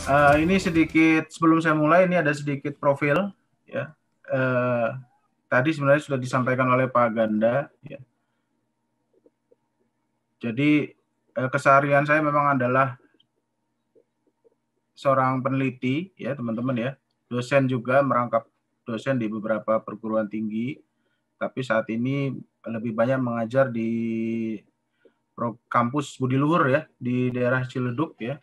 Ini sedikit sebelum saya mulai, ini ada sedikit profil ya. Tadi sebenarnya sudah disampaikan oleh Pak Ganda ya. Jadi keseharian saya memang adalah seorang peneliti ya teman-teman ya, dosen juga, merangkap dosen di beberapa perguruan tinggi, tapi saat ini lebih banyak mengajar di kampus Budi Luhur ya, di daerah Ciledug ya.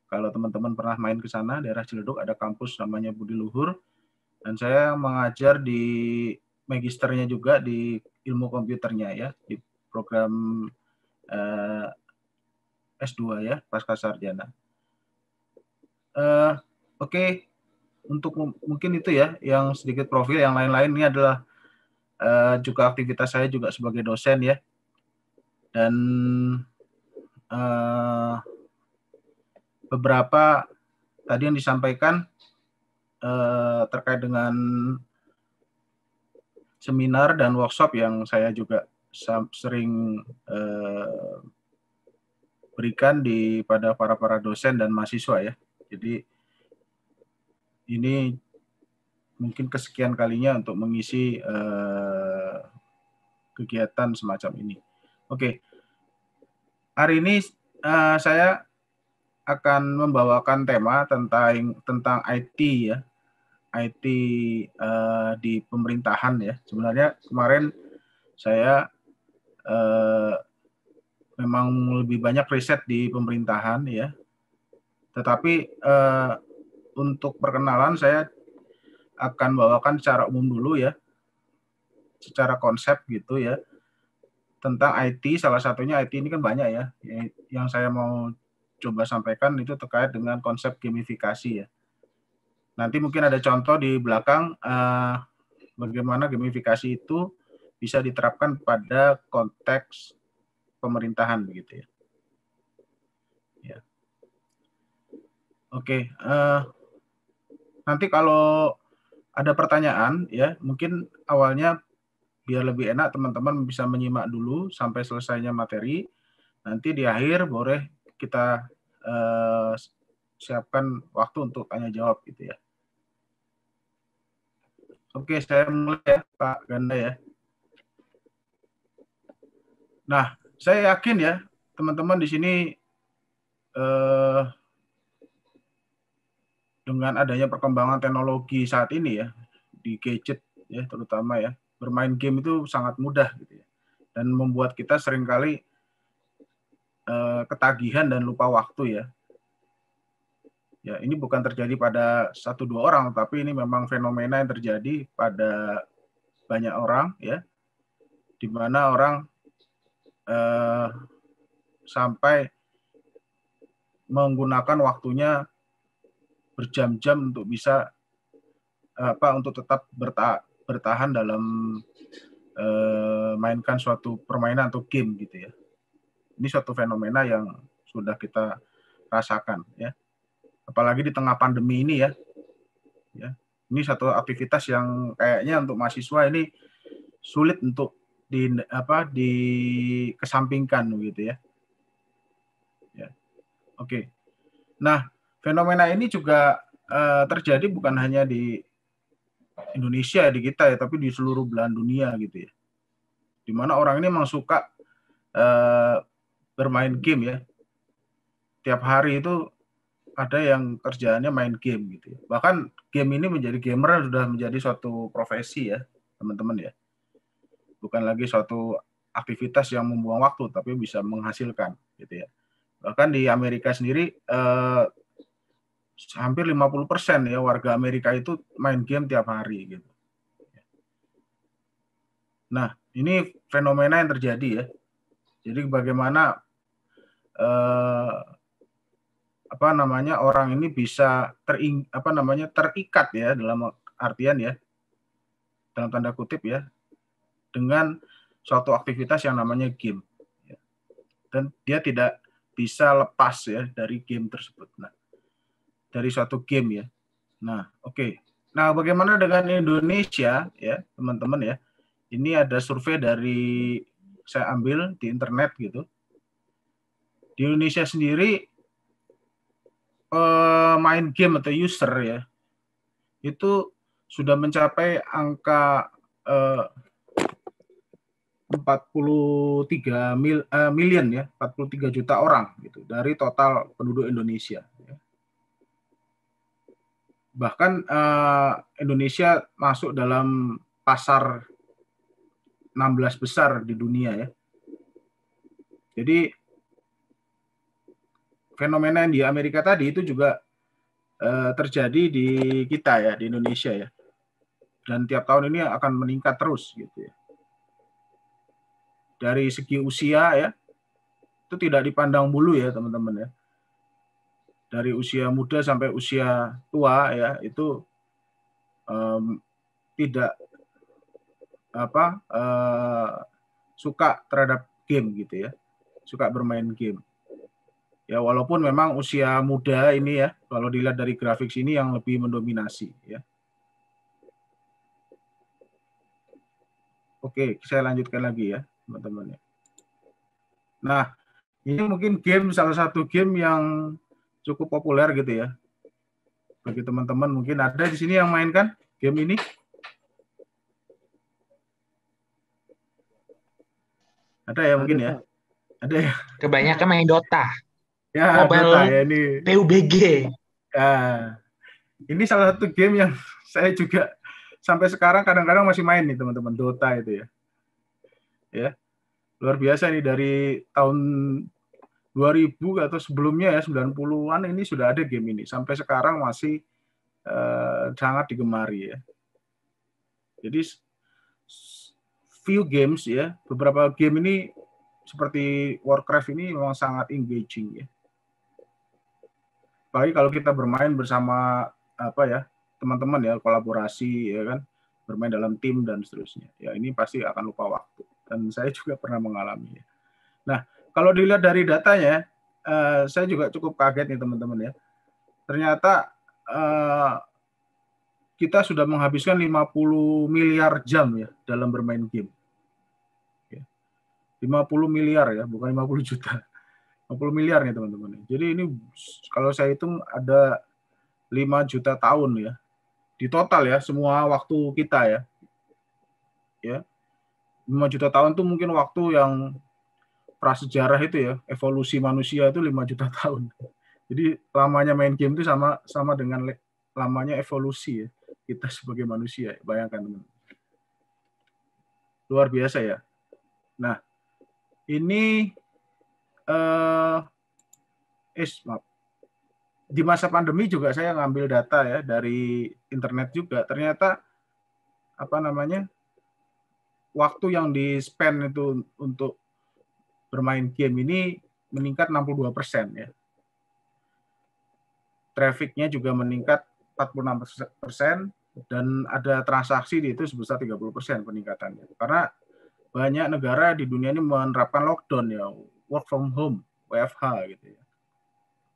Kalau teman-teman pernah main ke sana, daerah Ciledug ada kampus namanya Budi Luhur, dan saya mengajar di magisternya juga di ilmu komputernya ya, di program S2 ya, pasca sarjana. Oke. Untuk mungkin itu ya yang sedikit profil, yang lain-lain ini adalah juga aktivitas saya juga sebagai dosen ya, dan beberapa tadi yang disampaikan terkait dengan seminar dan workshop yang saya juga sering berikan pada para dosen dan mahasiswa ya. Jadi ini mungkin kesekian kalinya untuk mengisi kegiatan semacam ini. Oke, hari ini saya akan membawakan tema tentang IT ya, IT di pemerintahan ya. Sebenarnya kemarin saya memang lebih banyak riset di pemerintahan ya, tetapi untuk perkenalan saya akan bawakan secara umum dulu ya, secara konsep gitu ya, tentang IT. Salah satunya IT ini kan banyak ya, yang saya mau coba sampaikan itu terkait dengan konsep gamifikasi ya. Nanti mungkin ada contoh di belakang bagaimana gamifikasi itu bisa diterapkan pada konteks pemerintahan begitu ya. Ya. Oke, nanti kalau ada pertanyaan ya, mungkin awalnya biar lebih enak teman-teman bisa menyimak dulu sampai selesainya materi. Nanti di akhir boleh kita siapkan waktu untuk tanya jawab gitu ya. Oke, saya mulai ya Pak Ganda ya. Nah, saya yakin ya teman-teman di sini dengan adanya perkembangan teknologi saat ini ya, di gadget ya terutama ya, bermain game itu sangat mudah gitu ya, dan membuat kita seringkali ketagihan dan lupa waktu ya. Ya, ini bukan terjadi pada 1-2 orang, tapi ini memang fenomena yang terjadi pada banyak orang ya, di mana orang sampai menggunakan waktunya berjam-jam untuk bisa untuk tetap bertahan dalam mainkan suatu permainan atau game gitu ya. Ini suatu fenomena yang sudah kita rasakan ya. Apalagi di tengah pandemi ini ya. Ya. Ini satu aktivitas yang kayaknya untuk mahasiswa ini sulit untuk dikesampingkan gitu ya. Ya. Oke. Nah, fenomena ini juga terjadi bukan hanya di Indonesia, di kita ya, tapi di seluruh belahan dunia gitu ya. Di mana orang ini memang suka bermain game ya. Tiap hari itu ada yang kerjaannya main game gitu ya. Bahkan game ini menjadi gamer sudah menjadi suatu profesi ya, teman-teman ya. Bukan lagi suatu aktivitas yang membuang waktu, tapi bisa menghasilkan gitu ya. Bahkan di Amerika sendiri hampir 50% ya warga Amerika itu main game tiap hari gitu. Nah, ini fenomena yang terjadi ya. Jadi bagaimana orang ini bisa terikat ya, dalam artian ya, dalam tanda kutip ya, dengan suatu aktivitas yang namanya game. Dan dia tidak bisa lepas ya dari game tersebut. Nah, dari suatu game ya. Nah, oke. Nah, bagaimana dengan Indonesia ya, teman-teman ya? Ini ada survei dari saya ambil di internet gitu. Di Indonesia sendiri pemain game atau user ya, itu sudah mencapai angka 43 million ya, 43 juta orang gitu dari total penduduk Indonesia. Bahkan Indonesia masuk dalam pasar 16 besar di dunia ya. Jadi fenomena yang di Amerika tadi itu juga terjadi di kita ya, di Indonesia ya. Dan tiap tahun ini akan meningkat terus gitu ya. Dari segi usia ya, itu tidak dipandang bulu ya teman-teman ya. Dari usia muda sampai usia tua ya, itu tidak suka terhadap game gitu ya, suka bermain game. Ya walaupun memang usia muda ini ya, kalau dilihat dari grafik sini yang lebih mendominasi ya. Oke, saya lanjutkan lagi ya teman-teman ya. Nah, ini mungkin game salah satu game yang cukup populer gitu ya. Bagi teman-teman mungkin ada di sini yang mainkan game ini. Ada ya mungkin ya. Ada ya. Kebanyakan main Dota, Ya, Dota ya Mobile ini. PUBG. Ya, ini salah satu game yang saya juga sampai sekarang kadang-kadang masih main nih teman-teman, Dota itu ya. Ya. Luar biasa nih dari tahun 2000 atau sebelumnya ya 90-an ini sudah ada game ini. Sampai sekarang masih sangat digemari ya. Jadi few games ya, beberapa game ini seperti Warcraft ini memang sangat engaging ya. Apalagi kalau kita bermain bersama teman-teman ya, kolaborasi ya kan, bermain dalam tim dan seterusnya. Ya ini pasti akan lupa waktu. Dan saya juga pernah mengalami ya. Nah, kalau dilihat dari datanya, saya juga cukup kaget nih teman-teman ya. Ternyata kita sudah menghabiskan 50 miliar jam ya dalam bermain game. 50 miliar ya, bukan 50 juta. 50 miliar nih teman-teman. Jadi ini kalau saya hitung ada 5 juta tahun ya. Di total ya, semua waktu kita ya. Ya. 5 juta tahun itu mungkin waktu yang prasejarah itu ya, evolusi manusia itu 5 juta tahun. Jadi lamanya main game itu sama dengan lamanya evolusi ya, kita sebagai manusia. Bayangkan teman. Luar biasa ya. Nah, ini maaf. Di masa pandemi juga saya ngambil data ya dari internet juga. Ternyata waktu yang di-spend itu untuk bermain game ini meningkat 62% ya. Trafficnya juga meningkat 46% dan ada transaksi di itu sebesar 30% peningkatannya. Karena banyak negara di dunia ini menerapkan lockdown ya, work from home, WFH gitu ya.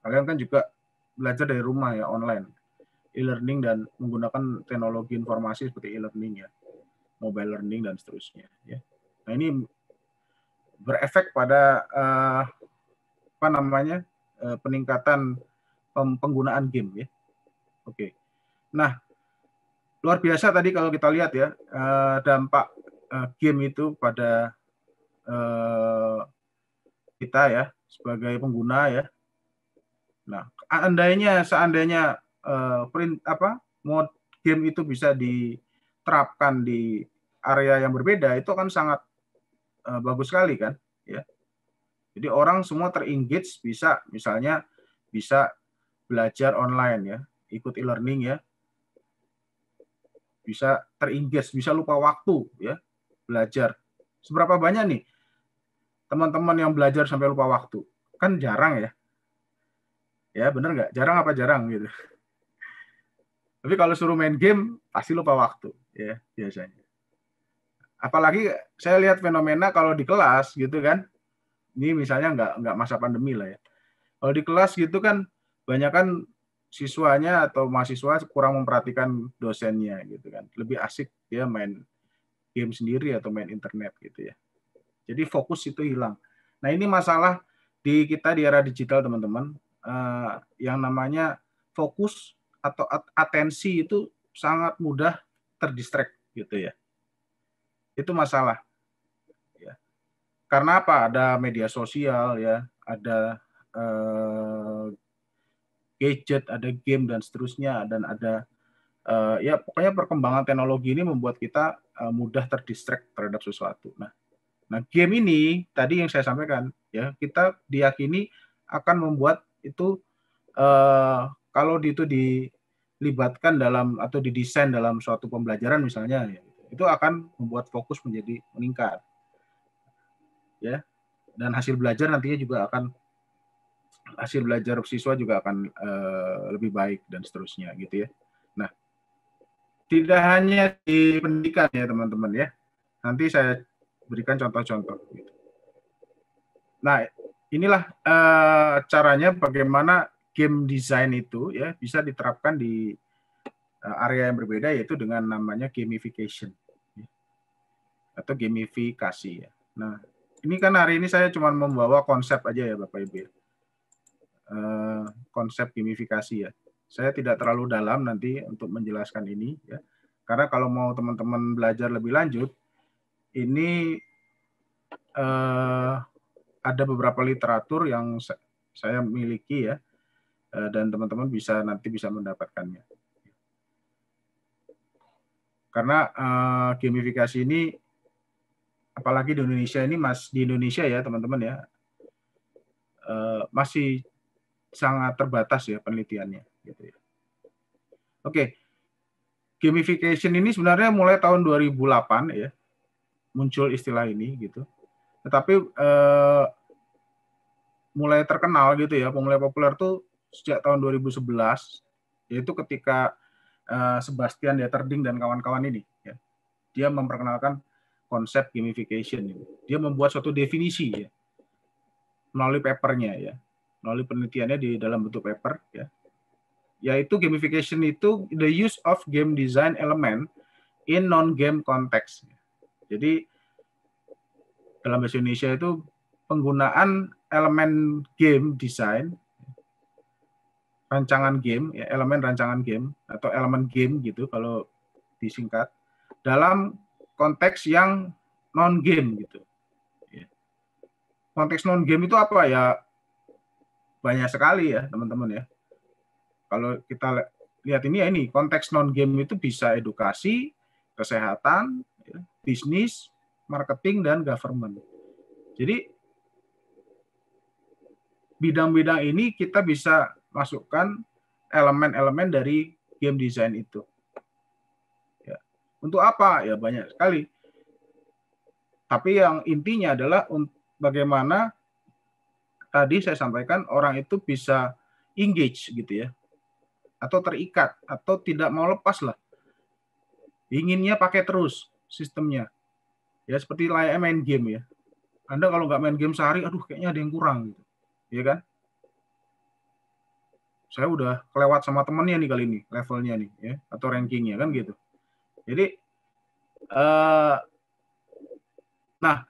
Kalian kan juga belajar dari rumah ya, online, e-learning dan menggunakan teknologi informasi seperti e-learning ya, mobile learning dan seterusnya ya. Nah, ini berefek pada peningkatan penggunaan game ya. Oke. Nah, luar biasa tadi kalau kita lihat ya dampak game itu pada kita ya sebagai pengguna ya. Nah, seandainya mode game itu bisa diterapkan di area yang berbeda, itu akan sangat bagus sekali kan ya. Jadi orang semua terengage, misalnya bisa belajar online ya, ikut e-learning ya, bisa terengage, bisa lupa waktu ya, belajar. Seberapa banyak nih teman-teman yang belajar sampai lupa waktu? Kan jarang ya. Ya bener nggak? Jarang apa jarang gitu. Tapi kalau suruh main game, pasti lupa waktu ya biasanya. Apalagi saya lihat fenomena kalau di kelas gitu kan, ini misalnya nggak masa pandemi lah ya. Kalau di kelas gitu kan, banyak kan siswanya atau mahasiswa kurang memperhatikan dosennya gitu kan. Lebih asik dia main game sendiri atau main internet gitu ya. Jadi fokus itu hilang. Nah ini masalah di kita di era digital teman-teman. yang namanya fokus atau atensi itu sangat mudah terdistract gitu ya. Itu masalah. Ya. Karena apa? Ada media sosial ya, ada gadget, ada game dan seterusnya, dan ada ya pokoknya perkembangan teknologi ini membuat kita mudah terdistract terhadap sesuatu. Nah, game ini tadi yang saya sampaikan ya, kita diyakini akan membuat itu kalau itu dilibatkan dalam atau didesain dalam suatu pembelajaran misalnya, ya, itu akan membuat fokus menjadi meningkat, ya, dan hasil belajar nantinya juga akan hasil belajar siswa juga akan lebih baik dan seterusnya gitu ya. Nah, tidak hanya di pendidikan ya teman-teman ya. Nanti saya berikan contoh-contoh. Nah, inilah caranya bagaimana game design itu ya bisa diterapkan di area yang berbeda, yaitu dengan namanya gamification ya, atau gamifikasi ya. Nah, ini kan hari ini saya cuma membawa konsep aja ya Bapak Ibu ya. Konsep gamifikasi ya. Saya tidak terlalu dalam nanti untuk menjelaskan ini ya. Karena kalau mau teman-teman belajar lebih lanjut, ini ada beberapa literatur yang saya miliki ya, dan teman-teman nanti bisa mendapatkannya. Karena gamifikasi ini, apalagi di Indonesia ini, di Indonesia ya teman-teman ya, masih sangat terbatas ya penelitiannya. Gitu ya. Oke, gamification ini sebenarnya mulai tahun 2008 ya muncul istilah ini gitu. Tetapi mulai terkenal gitu ya, mulai populer tuh sejak tahun 2011, yaitu ketika Sebastian Deterding dan kawan-kawan ini ya, dia memperkenalkan konsep gamification ini. Dia membuat suatu definisi ya melalui papernya ya, melalui penelitiannya di dalam bentuk paper ya, yaitu gamification itu the use of game design element in non-game context. Jadi dalam bahasa Indonesia itu penggunaan elemen game design, rancangan game, ya, elemen rancangan game atau elemen game gitu kalau disingkat, dalam konteks yang non game gitu. Konteks non game itu apa ya? Banyak sekali ya teman-teman ya. Kalau kita lihat ini ya, ini konteks non game itu bisa edukasi, kesehatan, ya, bisnis, marketing, dan government. Jadi bidang-bidang ini kita bisa masukkan elemen-elemen dari game design itu. Ya. Untuk apa? Ya banyak sekali. Tapi yang intinya adalah bagaimana tadi saya sampaikan orang itu bisa engage gitu ya, atau terikat, atau tidak mau lepas lah. Inginnya pakai terus sistemnya. Ya seperti layaknya main game ya. Anda kalau nggak main game sehari, aduh kayaknya ada yang kurang gitu. Ya kan? Saya udah kelewat sama temennya nih kali ini, levelnya nih ya, atau rankingnya kan gitu. Jadi nah,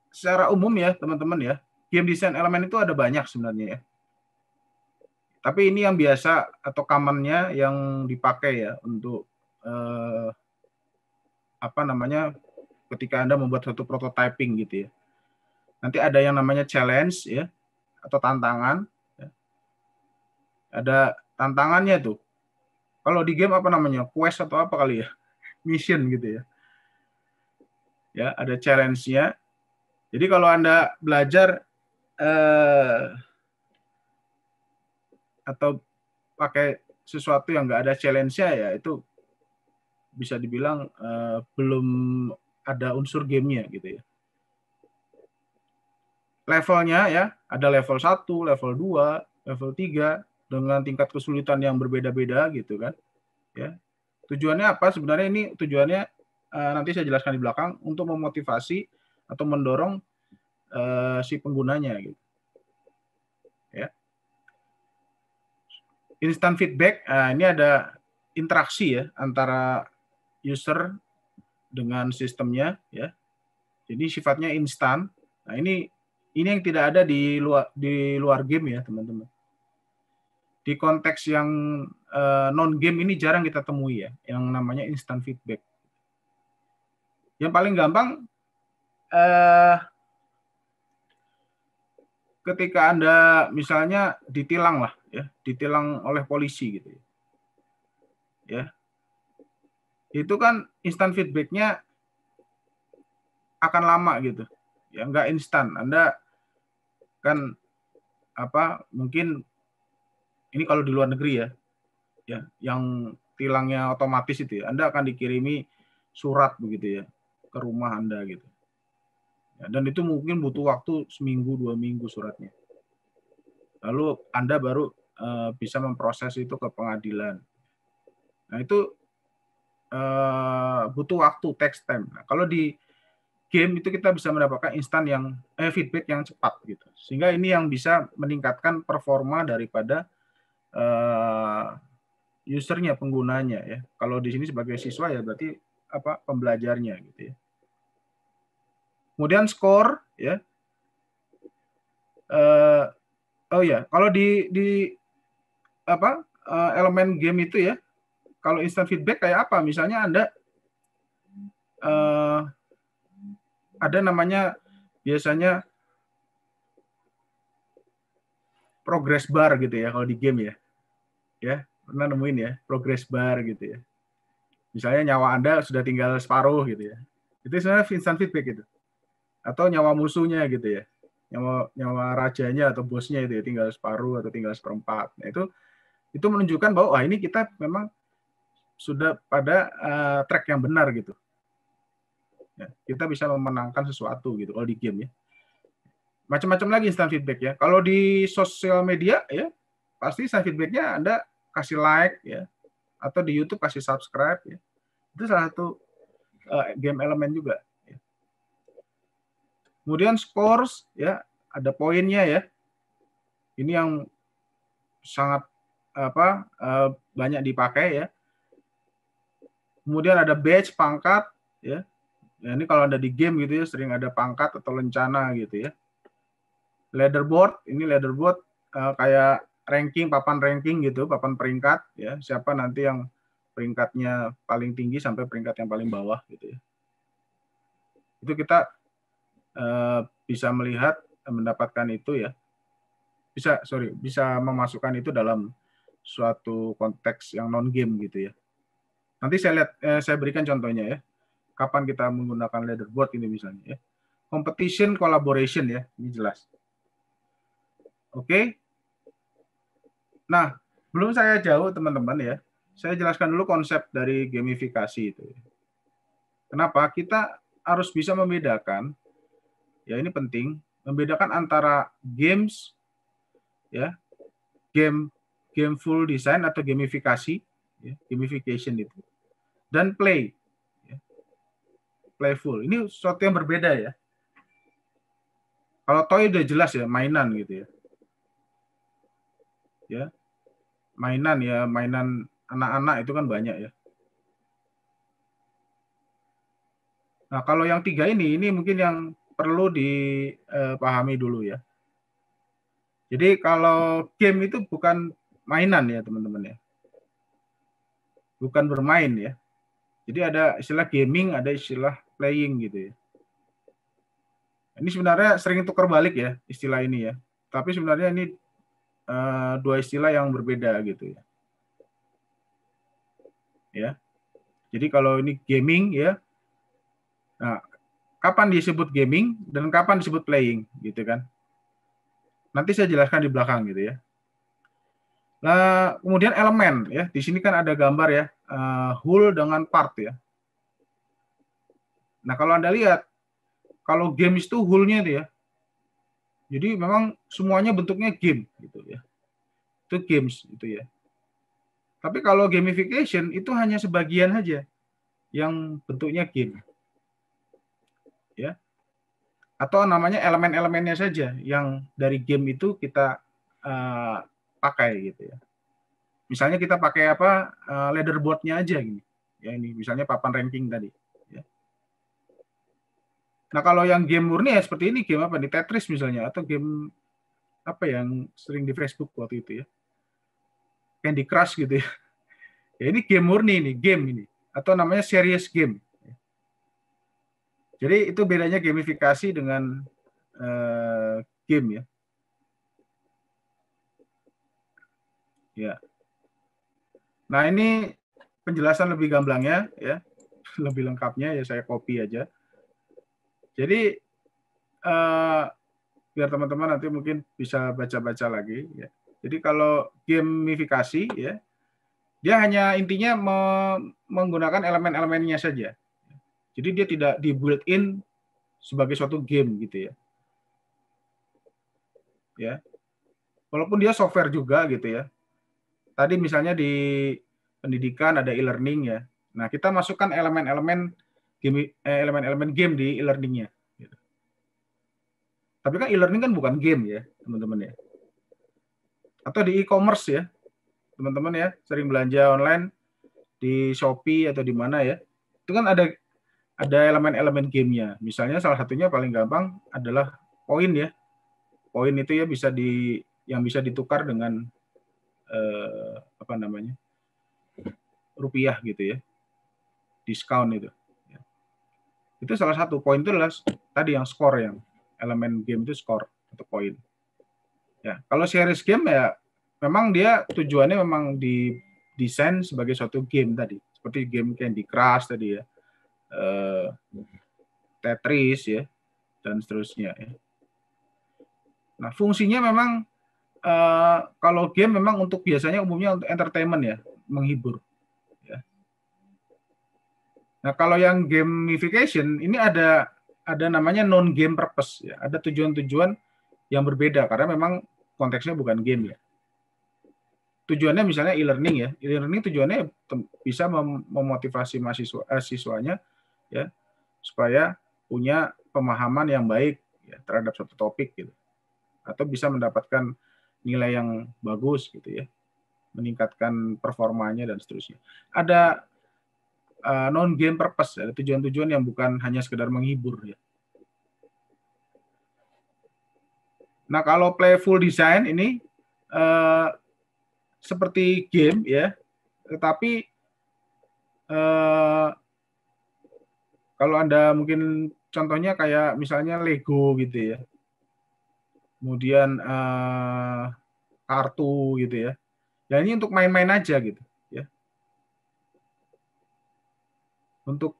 secara umum ya teman-teman ya, game design elemen itu ada banyak sebenarnya ya. Tapi ini yang biasa atau common-nya yang dipakai ya untuk apa namanya, ketika Anda membuat suatu prototyping gitu ya. Nanti ada yang namanya challenge ya, atau tantangan. Ya. Ada tantangannya tuh. Kalau di game apa namanya? Quest atau apa kali ya? Mission gitu ya. Ya, ada challenge-nya. Jadi kalau Anda belajar atau pakai sesuatu yang nggak ada challenge-nya, ya itu bisa dibilang belum ada unsur gamenya gitu ya. Levelnya ya, ada level 1, level 2, level 3 dengan tingkat kesulitan yang berbeda-beda gitu kan. Ya. Tujuannya apa? Sebenarnya ini tujuannya nanti saya jelaskan di belakang, untuk memotivasi atau mendorong si penggunanya gitu. Ya. Instant feedback, ini ada interaksi ya antara user dengan sistemnya ya. Jadi sifatnya instan. Nah, ini yang tidak ada di luar game ya, teman-teman. di konteks yang non game ini jarang kita temui ya, yang namanya instant feedback. Yang paling gampang ketika Anda misalnya ditilang lah ya, ditilang oleh polisi gitu ya. Ya. Itu kan instant feedback-nya akan lama gitu. Ya nggak instan. Anda kan mungkin ini kalau di luar negeri ya, yang tilangnya otomatis itu ya, Anda akan dikirimi surat begitu ya ke rumah Anda gitu. Ya, dan itu mungkin butuh waktu seminggu 2 minggu suratnya. Lalu Anda baru bisa memproses itu ke pengadilan. Nah itu butuh waktu, text time. Nah, kalau di game itu kita bisa mendapatkan instan yang feedback yang cepat gitu. Sehingga ini yang bisa meningkatkan performa daripada usernya, penggunanya ya. Kalau di sini sebagai siswa ya berarti pembelajarnya gitu ya. Kemudian skor ya. Kalau di elemen game itu ya, kalau instant feedback kayak apa? Misalnya Anda ada namanya biasanya progress bar gitu ya kalau di game ya. Ya, pernah nemuin ya, progress bar gitu ya. Misalnya nyawa Anda sudah tinggal separuh gitu ya. Itu sebenarnya instant feedback gitu. Atau nyawa musuhnya gitu ya. Nyawa rajanya atau bosnya itu ya tinggal separuh atau tinggal seperempat. Nah, itu menunjukkan bahwa ini kita memang sudah pada track yang benar gitu. Ya, kita bisa memenangkan sesuatu gitu kalau di game ya. Macam-macam lagi instant feedback ya. Kalau di sosial media ya, pasti instant feedbacknya Anda kasih like ya, atau di YouTube kasih subscribe ya. Itu salah satu game elemen juga. Ya. Kemudian scores ya, ada poinnya ya. Ini yang sangat banyak dipakai ya. Kemudian ada badge, pangkat ya. Ya, ini kalau Anda di game gitu ya, sering ada pangkat atau lencana gitu ya. Leaderboard, ini leaderboard kayak ranking, papan ranking gitu, papan peringkat ya. Siapa nanti yang peringkatnya paling tinggi sampai peringkat yang paling bawah gitu ya. Itu kita bisa melihat, mendapatkan itu ya. Bisa memasukkan itu dalam suatu konteks yang non game gitu ya. Nanti saya berikan contohnya ya. Kapan kita menggunakan leaderboard ini misalnya ya. Competition collaboration ya, ini jelas. Oke. Nah, belum saya jauh teman-teman ya. Saya jelaskan dulu konsep dari gamifikasi itu. Kenapa? Kita harus bisa membedakan, ya ini penting, membedakan antara games, ya, gameful design atau gamifikasi, ya, gamification itu, dan play, ya, playful. Ini sesuatu yang berbeda ya. Kalau toy udah jelas ya, mainan gitu ya. Ya, mainan anak-anak itu kan banyak ya. Nah, kalau yang 3 ini mungkin yang perlu dipahami dulu ya. Jadi kalau game itu bukan mainan ya teman-teman ya. Bukan bermain ya. Jadi ada istilah gaming, ada istilah playing gitu ya. Ini sebenarnya sering tukar balik ya istilah ini ya. Tapi sebenarnya ini dua istilah yang berbeda gitu ya. Ya. Jadi kalau ini gaming ya. Nah, kapan disebut gaming dan kapan disebut playing gitu kan. Nanti saya jelaskan di belakang gitu ya. Nah, kemudian elemen ya. Di sini kan ada gambar ya, whole dengan part ya. Nah, kalau Anda lihat kalau games itu whole-nya itu ya. Jadi memang semuanya bentuknya game gitu ya. Itu games itu ya. Tapi kalau gamification itu hanya sebagian saja yang bentuknya game. Ya. Atau namanya elemen-elemennya saja yang dari game itu kita pakai gitu ya. Misalnya kita pakai leaderboard-nya aja gini. Ya ini misalnya papan ranking tadi. Ya. Nah kalau yang game murni ya seperti ini, game apa nih, Tetris misalnya, atau game apa yang sering di Facebook waktu itu ya. Candy Crush gitu ya. Ya ini game murni ini, game ini, atau namanya serious game. Jadi itu bedanya gamifikasi dengan game ya. Ya. Nah ini penjelasan lebih gamblangnya ya, lebih lengkapnya ya saya copy aja. Jadi biar teman-teman nanti mungkin bisa baca-baca lagi ya. Jadi kalau gamifikasi ya, dia hanya intinya menggunakan elemen-elemennya saja. Jadi dia tidak di built in sebagai suatu game gitu ya. Ya. Walaupun dia software juga gitu ya. Tadi misalnya di pendidikan ada e-learning ya. Nah, kita masukkan elemen-elemen game di e-learningnya. Gitu. Tapi kan e-learning kan bukan game ya, teman-teman ya. Atau di e-commerce ya, teman-teman ya, sering belanja online di Shopee atau di mana ya. Itu kan ada elemen-elemen gamenya. Misalnya salah satunya paling gampang adalah poin ya. Poin itu ya yang bisa ditukar dengan apa namanya, rupiah gitu ya, diskon itu. Itu salah satu poin itu adalah tadi yang skor, yang elemen game itu skor atau poin. Ya, kalau series game ya memang dia tujuannya memang didesain sebagai suatu game tadi, seperti game Candy Crush tadi ya, Tetris ya, dan seterusnya. Ya. Nah, fungsinya memang kalau game memang untuk biasanya umumnya untuk entertainment ya, menghibur. Ya. Nah, kalau yang gamification ini ada namanya non game purpose ya, ada tujuan-tujuan yang berbeda karena memang konteksnya bukan game ya. Tujuannya misalnya e-learning ya, e-learning tujuannya bisa memotivasi siswanya ya supaya punya pemahaman yang baik ya, terhadap suatu topik gitu, atau bisa mendapatkan nilai yang bagus gitu ya, meningkatkan performanya dan seterusnya. Ada non game purpose, ada tujuan-tujuan yang bukan hanya sekedar menghibur ya. Nah kalau playful design ini seperti game ya, tetapi kalau Anda mungkin contohnya kayak misalnya Lego gitu ya, kemudian kartu gitu ya. Ya ini untuk main-main aja gitu ya. Untuk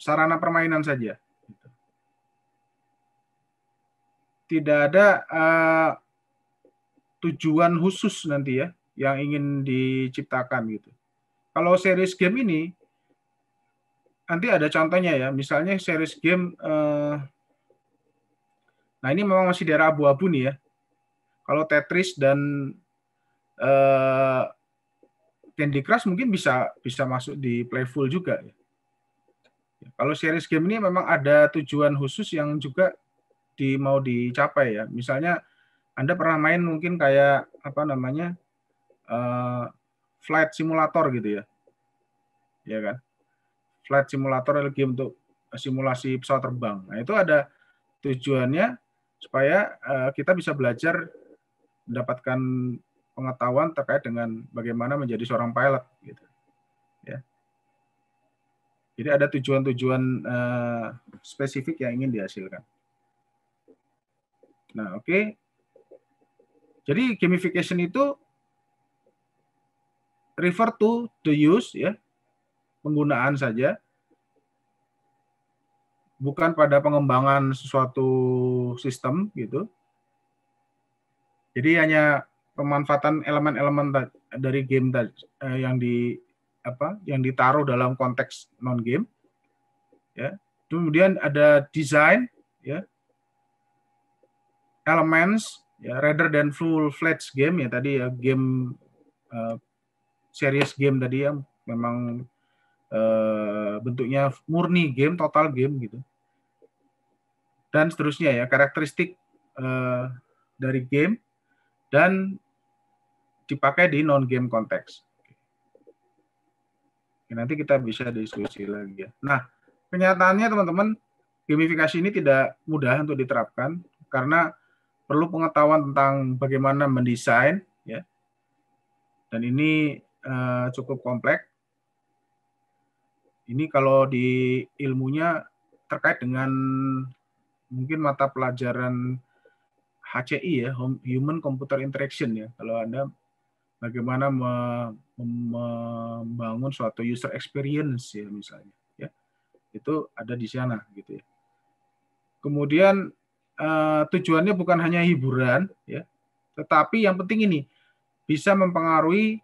sarana permainan saja. Tidak ada tujuan khusus nanti ya yang ingin diciptakan gitu. Kalau series game ini nanti ada contohnya ya, misalnya series game nah ini memang masih daerah abu-abu nih ya. Kalau Tetris dan Candy Crush mungkin bisa masuk di playful juga ya. Kalau series game ini memang ada tujuan khusus yang juga mau dicapai ya. Misalnya Anda pernah main mungkin kayak apa namanya flight simulator gitu ya, ya kan? Flight simulator adalah game untuk simulasi pesawat terbang. Nah itu ada tujuannya supaya kita bisa belajar mendapatkan pengetahuan terkait dengan bagaimana menjadi seorang pilot gitu ya. Jadi ada tujuan-tujuan spesifik yang ingin dihasilkan. Nah, oke. Jadi gamification itu refer to the use ya, penggunaan saja, bukan pada pengembangan suatu sistem gitu. Jadi hanya pemanfaatan elemen-elemen dari game yang ditaruh dalam konteks non game ya. Kemudian ada design ya, elements ya, rather than full-fledged game ya tadi ya, game serious game tadi yang memang bentuknya murni game, total game gitu. Dan seterusnya ya, karakteristik dari game dan dipakai di non-game konteks. Nanti kita bisa diskusi lagi ya. Nah, kenyataannya teman-teman, gamifikasi ini tidak mudah untuk diterapkan karena perlu pengetahuan tentang bagaimana mendesain ya, Dan ini cukup kompleks. Ini kalau di ilmunya terkait dengan mungkin mata pelajaran HCI ya, Human Computer Interaction ya. Kalau Anda bagaimana membangun suatu user experience ya misalnya, ya itu ada di sana gitu ya. Kemudian tujuannya bukan hanya hiburan ya, tetapi yang penting ini bisa mempengaruhi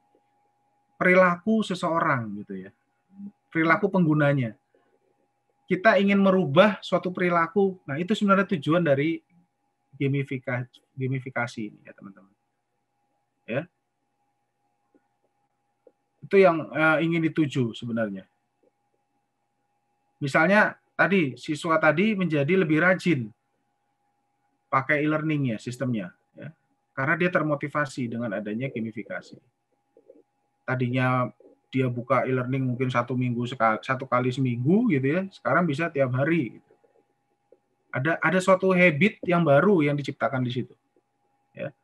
perilaku seseorang gitu ya, perilaku penggunanya. Kita ingin merubah suatu perilaku, nah itu sebenarnya tujuan dari gamifikasi ini ya teman-teman. Ya, itu yang ingin dituju sebenarnya. Misalnya tadi siswa tadi menjadi lebih rajin pakai e-learning ya sistemnya, ya. Karena dia termotivasi dengan adanya gamifikasi. Tadinya dia buka e-learning mungkin satu kali seminggu gitu ya, sekarang bisa tiap hari. Ada suatu habit yang baru yang diciptakan di situ. Ya.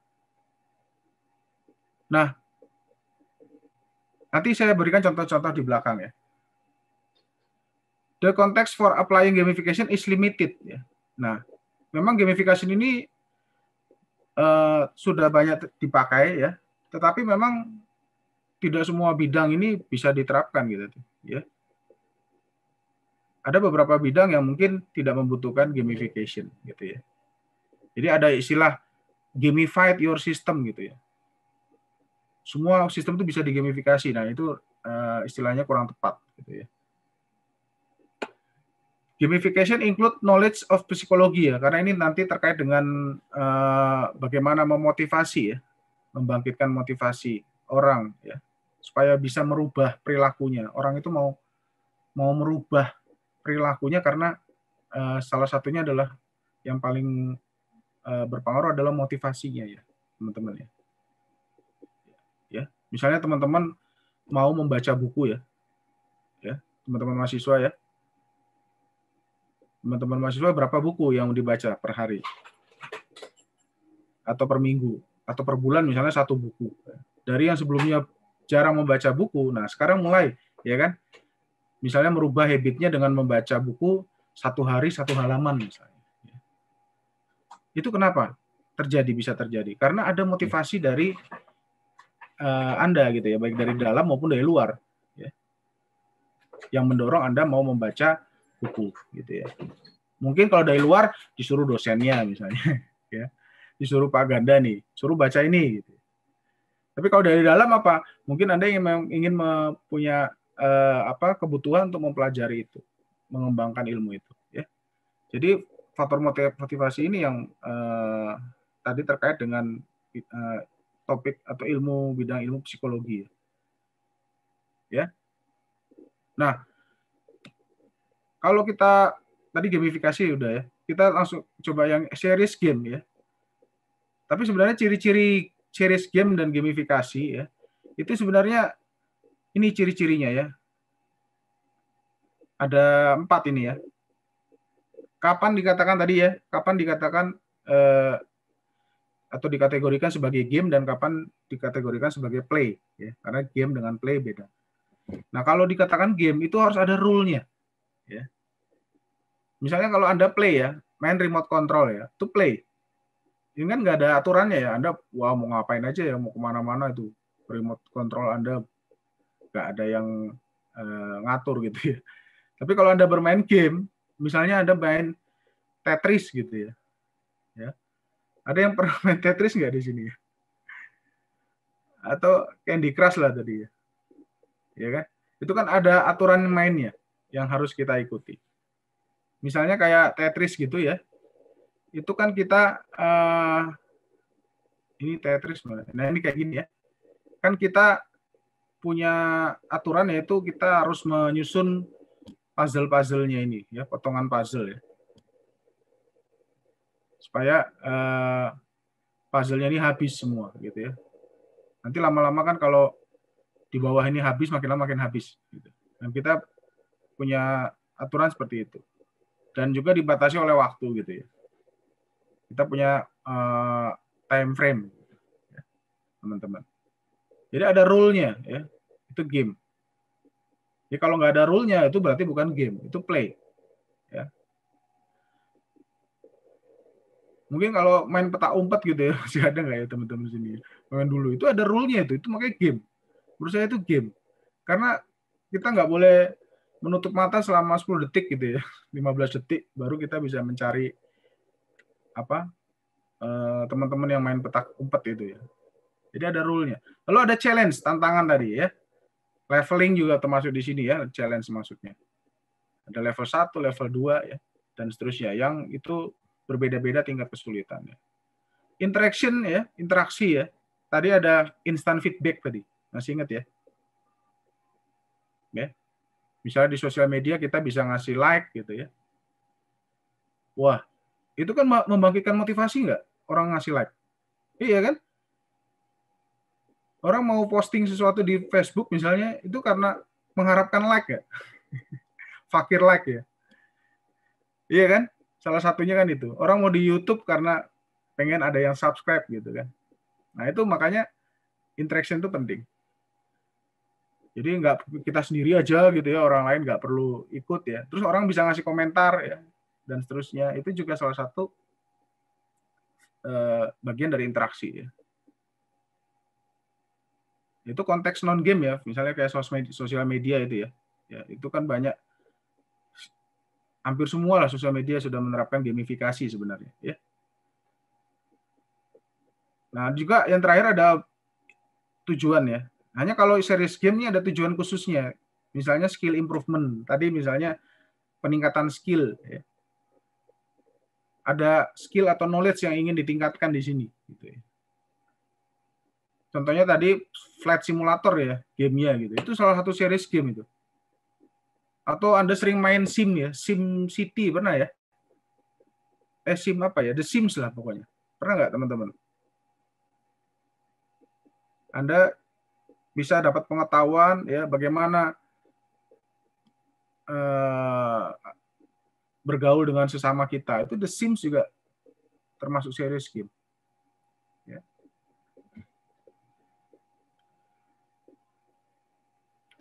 Nah, nanti saya berikan contoh-contoh di belakang ya. The context for applying gamification is limited. Ya. Nah, memang gamification ini sudah banyak dipakai ya, tetapi memang tidak semua bidang ini bisa diterapkan gitu ya. Ada beberapa bidang yang mungkin tidak membutuhkan gamification gitu ya. Jadi ada istilah gamified your system gitu ya. Semua sistem itu bisa digamifikasi. Nah, itu istilahnya kurang tepat gitu ya. Gamification include knowledge of psikologi ya, karena ini nanti terkait dengan bagaimana memotivasi ya, membangkitkan motivasi orang ya, supaya bisa merubah perilakunya. Orang itu mau merubah perilakunya karena salah satunya adalah yang paling berpengaruh adalah motivasinya ya, teman-teman ya. Ya, misalnya teman-teman mau membaca buku ya, teman-teman mahasiswa ya. Teman-teman mahasiswa berapa buku yang dibaca per hari? Atau per minggu? Atau per bulan misalnya 1 buku. Dari yang sebelumnya jarang membaca buku, nah sekarang mulai, ya kan? Misalnya merubah habitnya dengan membaca buku 1 hari 1 halaman misalnya. Itu kenapa? Bisa terjadi. Karena ada motivasi dari Anda gitu ya, baik dari dalam maupun dari luar. Ya. Yang mendorong Anda mau membaca buku gitu ya. Mungkin kalau dari luar disuruh dosennya misalnya, ya, disuruh Pak Ganda nih, suruh baca ini. Gitu. Tapi kalau dari dalam apa? Mungkin Anda ingin punya kebutuhan untuk mempelajari itu, mengembangkan ilmu itu. Ya. Jadi faktor motivasi ini yang tadi terkait dengan topik atau bidang ilmu psikologi. Ya. Nah, kalau kita tadi gamifikasi udah ya, kita langsung coba yang series game ya. Tapi sebenarnya ciri-ciri series game dan gamifikasi ya, itu sebenarnya ini ciri-cirinya ya. Ada 4 ini ya. Kapan dikatakan tadi ya? Kapan dikatakan atau dikategorikan sebagai game dan kapan dikategorikan sebagai play ya? Karena game dengan play beda. Nah, kalau dikatakan game itu harus ada rule-nya ya. Misalnya kalau Anda play ya, main remote control ya, to play. Ini kan nggak ada aturannya ya. Anda mau ngapain aja ya, mau kemana-mana itu remote control Anda nggak ada yang ngatur gitu ya. Tapi kalau Anda bermain game, misalnya Anda main Tetris gitu ya, ada yang pernah main Tetris nggak di sini ya? Atau Candy Crush lah tadi ya kan? Itu kan ada aturan mainnya yang harus kita ikuti. Misalnya kayak Tetris gitu ya, itu kan kita ini Tetris, nah ini kayak gini ya, kan kita punya aturan yaitu kita harus menyusun puzzle-puzzlenya ini ya, potongan puzzle ya, supaya puzzle-nya ini habis semua gitu ya. Nanti lama-lama kan kalau di bawah ini habis, makin lama makin habis. Gitu. Dan kita punya aturan seperti itu. Dan juga dibatasi oleh waktu gitu ya. Kita punya time frame, teman-teman. Jadi ada rule-nya, ya. Itu game. Jadi kalau nggak ada rule-nya itu berarti bukan game, itu play. Ya. Mungkin kalau main peta umpet gitu ya, masih ada nggak ya teman-teman sini? Main dulu itu ada rule-nya itu makanya game. Menurut saya itu game. Karena kita nggak boleh menutup mata selama 10 detik gitu ya, 15 detik baru kita bisa mencari apa teman-teman yang main petak umpet itu ya. Jadi ada rule-nya. Lalu ada challenge, tantangan tadi ya. Leveling juga termasuk di sini ya, challenge maksudnya. Ada level 1, level 2 ya, dan seterusnya. Yang itu berbeda-beda tingkat kesulitannya. Interaction ya, interaksi ya. Tadi ada instant feedback tadi. Masih ingat ya? Ya. Misalnya di sosial media kita bisa ngasih like gitu ya. Wah, itu kan membangkitkan motivasi nggak? Orang ngasih like. Iya kan? Orang mau posting sesuatu di Facebook misalnya, itu karena mengharapkan like ya. Fakir like ya. Iya kan? Salah satunya kan itu. Orang mau di YouTube karena pengen ada yang subscribe gitu kan. Nah itu makanya interaction itu penting. Jadi nggak kita sendiri aja gitu ya, orang lain nggak perlu ikut ya. Terus orang bisa ngasih komentar ya, dan seterusnya. Itu juga salah satu bagian dari interaksi ya. Itu konteks non game ya, misalnya kayak sosial media itu ya. Ya itu kan banyak, hampir semua lah sosial media sudah menerapkan gamifikasi sebenarnya ya. Nah juga yang terakhir ada tujuan ya. Hanya kalau series game ini ada tujuan khususnya. Misalnya skill improvement. Tadi misalnya peningkatan skill ya. Ada skill atau knowledge yang ingin ditingkatkan di sini gitu ya. Contohnya tadi Flight Simulator ya, gamenya gitu. Itu salah satu series game itu. Atau Anda sering main SIM ya, SIM City pernah ya? SIM apa ya? The Sims lah pokoknya. Pernah nggak teman-teman? Anda bisa dapat pengetahuan ya bagaimana bergaul dengan sesama kita. Itu The Sims juga termasuk series game. Ya,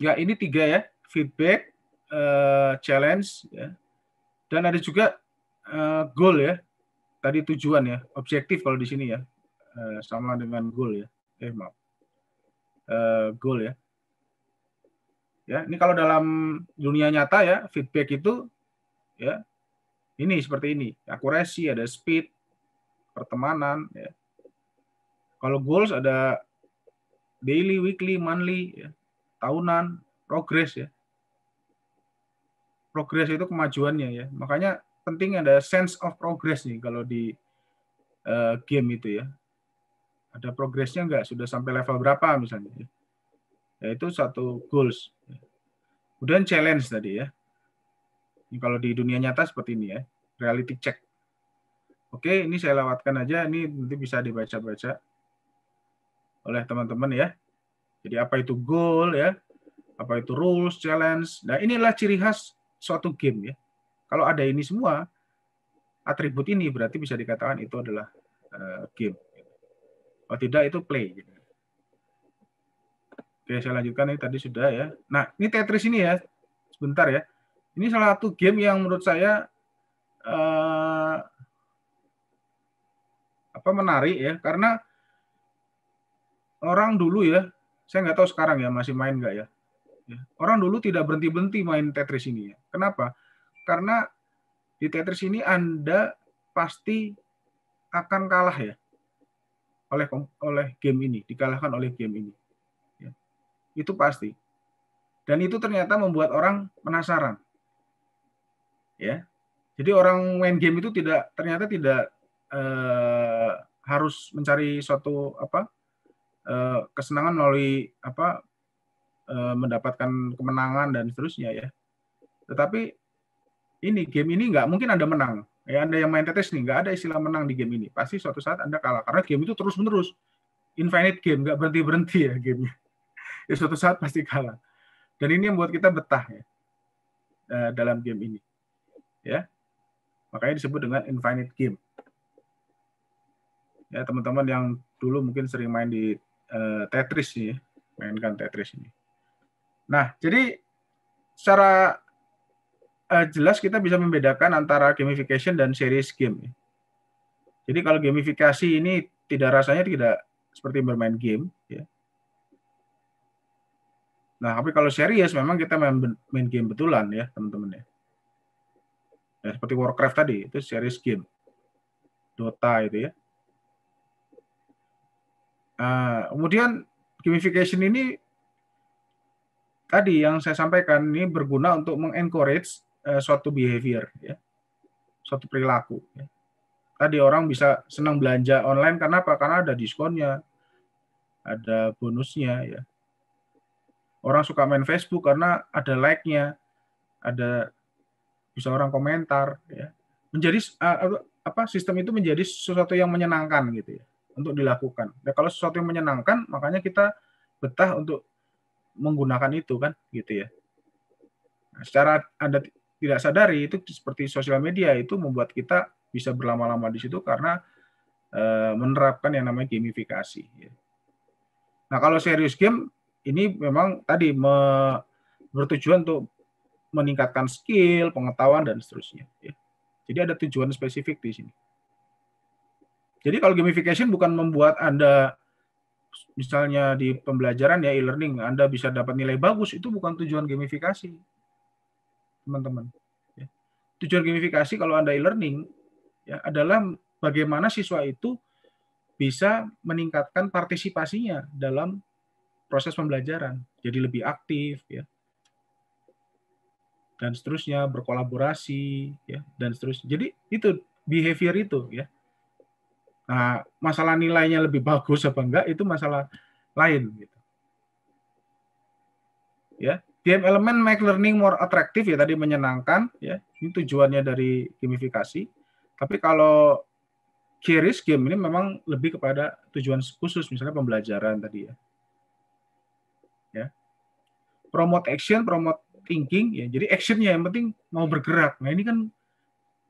ya ini 3 ya, feedback, challenge, ya. Dan ada juga goal ya. Tadi tujuan ya, objektif kalau di sini ya, sama dengan goal ya. Maaf, goal ya. Ya, ini kalau dalam dunia nyata ya, feedback itu ya ini seperti ini, akurasi, ada speed, pertemanan. Ya. Kalau goals ada daily, weekly, monthly, ya. Tahunan, progress ya. Progress itu kemajuannya ya. Makanya penting ada sense of progress nih kalau di game itu ya. Ada progresnya nggak? Sudah sampai level berapa misalnya? Ya itu satu goals. Kemudian challenge tadi ya. Ini kalau di dunia nyata seperti ini ya. Reality check. Oke, ini saya lewatkan aja. Ini nanti bisa dibaca-baca oleh teman-teman ya. Jadi apa itu goal ya? Apa itu rules, challenge. Nah, inilah ciri khas suatu game ya. Kalau ada ini semua, atribut ini berarti bisa dikatakan itu adalah game. Kalau tidak itu play. Oke, saya lanjutkan ini tadi sudah ya. Nah, ini Tetris ini ya. Sebentar ya. Ini salah satu game yang menurut saya menarik ya, karena orang dulu ya, saya nggak tahu sekarang ya masih main nggak ya. Orang dulu tidak berhenti-berhenti main Tetris ini ya. Kenapa? Karena di Tetris ini Anda pasti akan kalah ya oleh game ini, dikalahkan oleh game ini. Ya. Itu pasti. Dan itu ternyata membuat orang penasaran. Ya. Jadi orang main game itu ternyata tidak harus mencari suatu kesenangan melalui mendapatkan kemenangan dan seterusnya ya. Tetapi game ini nggak mungkin Anda menang. Ya, Anda yang main Tetris nih, nggak ada istilah menang di game ini. Pasti suatu saat Anda kalah. Karena game itu terus-menerus. Infinite game, nggak berhenti-berhenti ya gamenya. Ya, suatu saat pasti kalah. Dan ini yang membuat kita betah ya, dalam game ini. Ya, makanya disebut dengan infinite game. Ya, teman-teman yang dulu mungkin sering main di Tetris nih, mainkan Tetris ini. Nah, jadi secara jelas kita bisa membedakan antara gamification dan serious game. Jadi kalau gamifikasi ini rasanya tidak seperti bermain game, ya. Nah, tapi kalau serius memang kita main game betulan ya, teman-teman ya. Ya, seperti Warcraft tadi, itu serious game. Dota itu ya. Kemudian gamification ini tadi yang saya sampaikan ini berguna untuk mengencourage suatu behavior ya, suatu perilaku ya. Tadi orang bisa senang belanja online karena apa? Karena ada diskonnya, ada bonusnya ya. Orang suka main Facebook karena ada like-nya, ada bisa orang komentar ya. Menjadi sistem itu menjadi sesuatu yang menyenangkan gitu ya untuk dilakukan. Nah, kalau sesuatu yang menyenangkan, makanya kita betah untuk menggunakan itu kan gitu ya. Nah, secara Anda tidak sadari itu seperti sosial media itu membuat kita bisa berlama-lama di situ karena menerapkan yang namanya gamifikasi. Ya. Nah, kalau serius game ini memang tadi bertujuan untuk meningkatkan skill, pengetahuan dan seterusnya. Ya. Jadi ada tujuan spesifik di sini. Jadi kalau gamification bukan membuat Anda misalnya di pembelajaran ya e-learning Anda bisa dapat nilai bagus, itu bukan tujuan gamifikasi, teman-teman. Ya. Tujuan gamifikasi kalau Anda e-learning ya adalah bagaimana siswa itu bisa meningkatkan partisipasinya dalam proses pembelajaran, jadi lebih aktif ya. Dan seterusnya, berkolaborasi ya dan seterusnya. Jadi itu behavior itu ya. Nah, masalah nilainya lebih bagus apa enggak itu masalah lain gitu. Ya. Game element make learning more attractive ya tadi menyenangkan ya. Ini tujuannya dari gamifikasi. Tapi kalau curious game ini memang lebih kepada tujuan khusus misalnya pembelajaran tadi ya. Ya. Promote action, promote thinking ya. Jadi actionnya yang penting mau bergerak. Nah, ini kan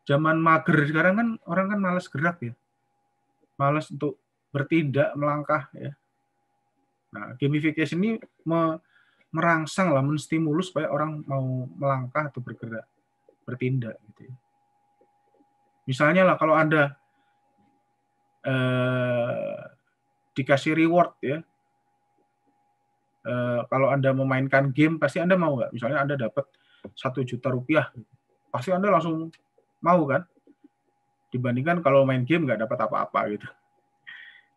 zaman mager sekarang kan orang kan malas gerak ya. Malas untuk bertindak, melangkah ya. Nah, gamification ini merangsang lah, menstimulus supaya orang mau melangkah atau bergerak, bertindak gitu ya. Misalnya lah kalau Anda dikasih reward ya, kalau Anda memainkan game pasti Anda mau nggak? Misalnya Anda dapat 1 juta rupiah, pasti Anda langsung mau kan? Dibandingkan kalau main game nggak dapat apa-apa gitu.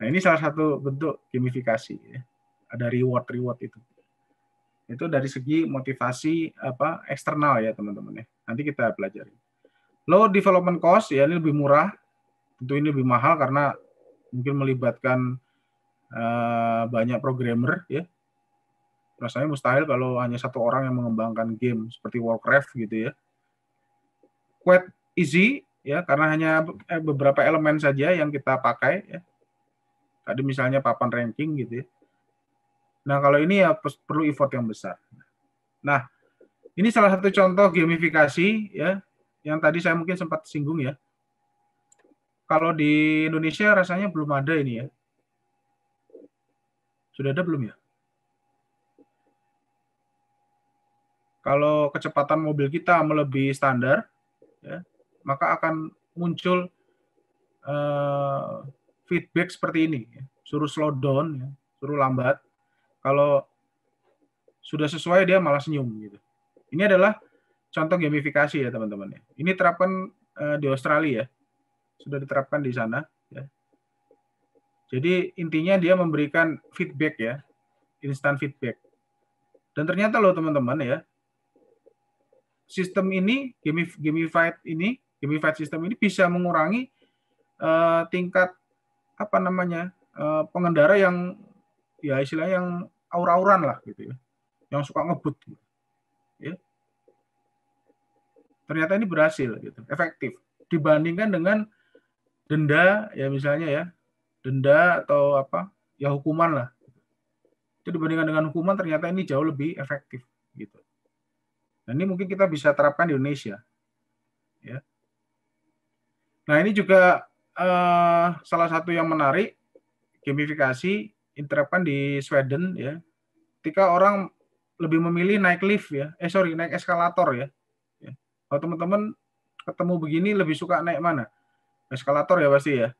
Nah ini salah satu bentuk gamifikasi ya. Ada reward itu. Itu dari segi motivasi eksternal ya teman-teman ya. Nanti kita pelajari. Low development cost ya ini lebih murah. Tentu ini lebih mahal karena mungkin melibatkan banyak programmer ya. Rasanya mustahil kalau hanya satu orang yang mengembangkan game seperti Warcraft gitu ya. Quite easy ya karena hanya beberapa elemen saja yang kita pakai ya. Tadi misalnya papan ranking gitu ya. Nah, kalau ini ya perlu effort yang besar. Nah, ini salah satu contoh gamifikasi ya yang tadi saya mungkin sempat singgung ya. Kalau di Indonesia rasanya belum ada ini ya. Sudah ada belum ya? Kalau kecepatan mobil kita melebihi standar, ya, maka akan muncul feedback seperti ini. Ya. Suruh slow down, ya, suruh lambat. Kalau sudah sesuai dia malah senyum gitu. Ini adalah contoh gamifikasi ya teman-teman. Ini terapkan di Australia ya, sudah diterapkan di sana. Ya. Jadi intinya dia memberikan feedback ya, instant feedback. Dan ternyata loh teman-teman ya, sistem ini gamified system ini bisa mengurangi tingkat pengendara yang ya istilahnya yang aura-auran lah gitu ya, yang suka ngebut gitu. Ya. Ternyata ini berhasil gitu, efektif dibandingkan dengan denda ya misalnya ya, denda atau ya hukuman lah. Itu dibandingkan dengan hukuman ternyata ini jauh lebih efektif gitu. Dan ini mungkin kita bisa terapkan di Indonesia. Ya. Nah ini juga salah satu yang menarik gamifikasi diterapkan di Sweden ya. ketika orang lebih memilih naik lift ya, naik eskalator ya. Kalau teman-teman ketemu begini lebih suka naik mana? Eskalator ya pasti ya.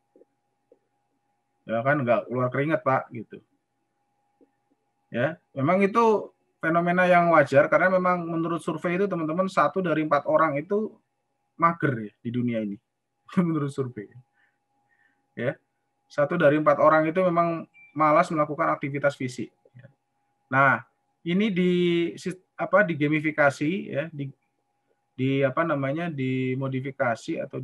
Ya kan nggak keluar keringat Pak gitu. Ya, memang itu fenomena yang wajar karena memang menurut survei itu teman-teman 1 dari 4 orang itu mager ya di dunia ini. Menurut survei. Ya. 1 dari 4 orang itu memang malas melakukan aktivitas fisik. Nah, ini di gamifikasi ya, dimodifikasi atau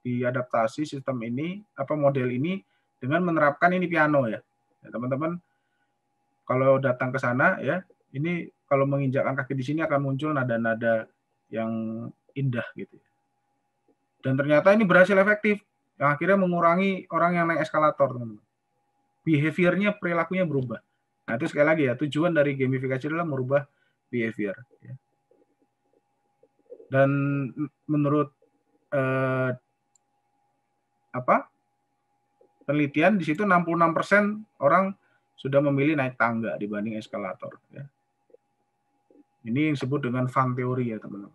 diadaptasi sistem ini model ini dengan menerapkan ini piano ya. Teman-teman kalau datang ke sana ya, ini kalau menginjakkan kaki di sini akan muncul nada-nada yang indah gitu. Dan ternyata ini berhasil efektif, yang akhirnya mengurangi orang yang naik eskalator, teman-teman. Behaviornya, perilakunya berubah. Nah itu sekali lagi ya, tujuan dari gamifikasi adalah merubah behavior. Dan menurut penelitian di situ 66% orang sudah memilih naik tangga dibanding eskalator. Ya. Ini yang disebut dengan fun theory ya teman-teman.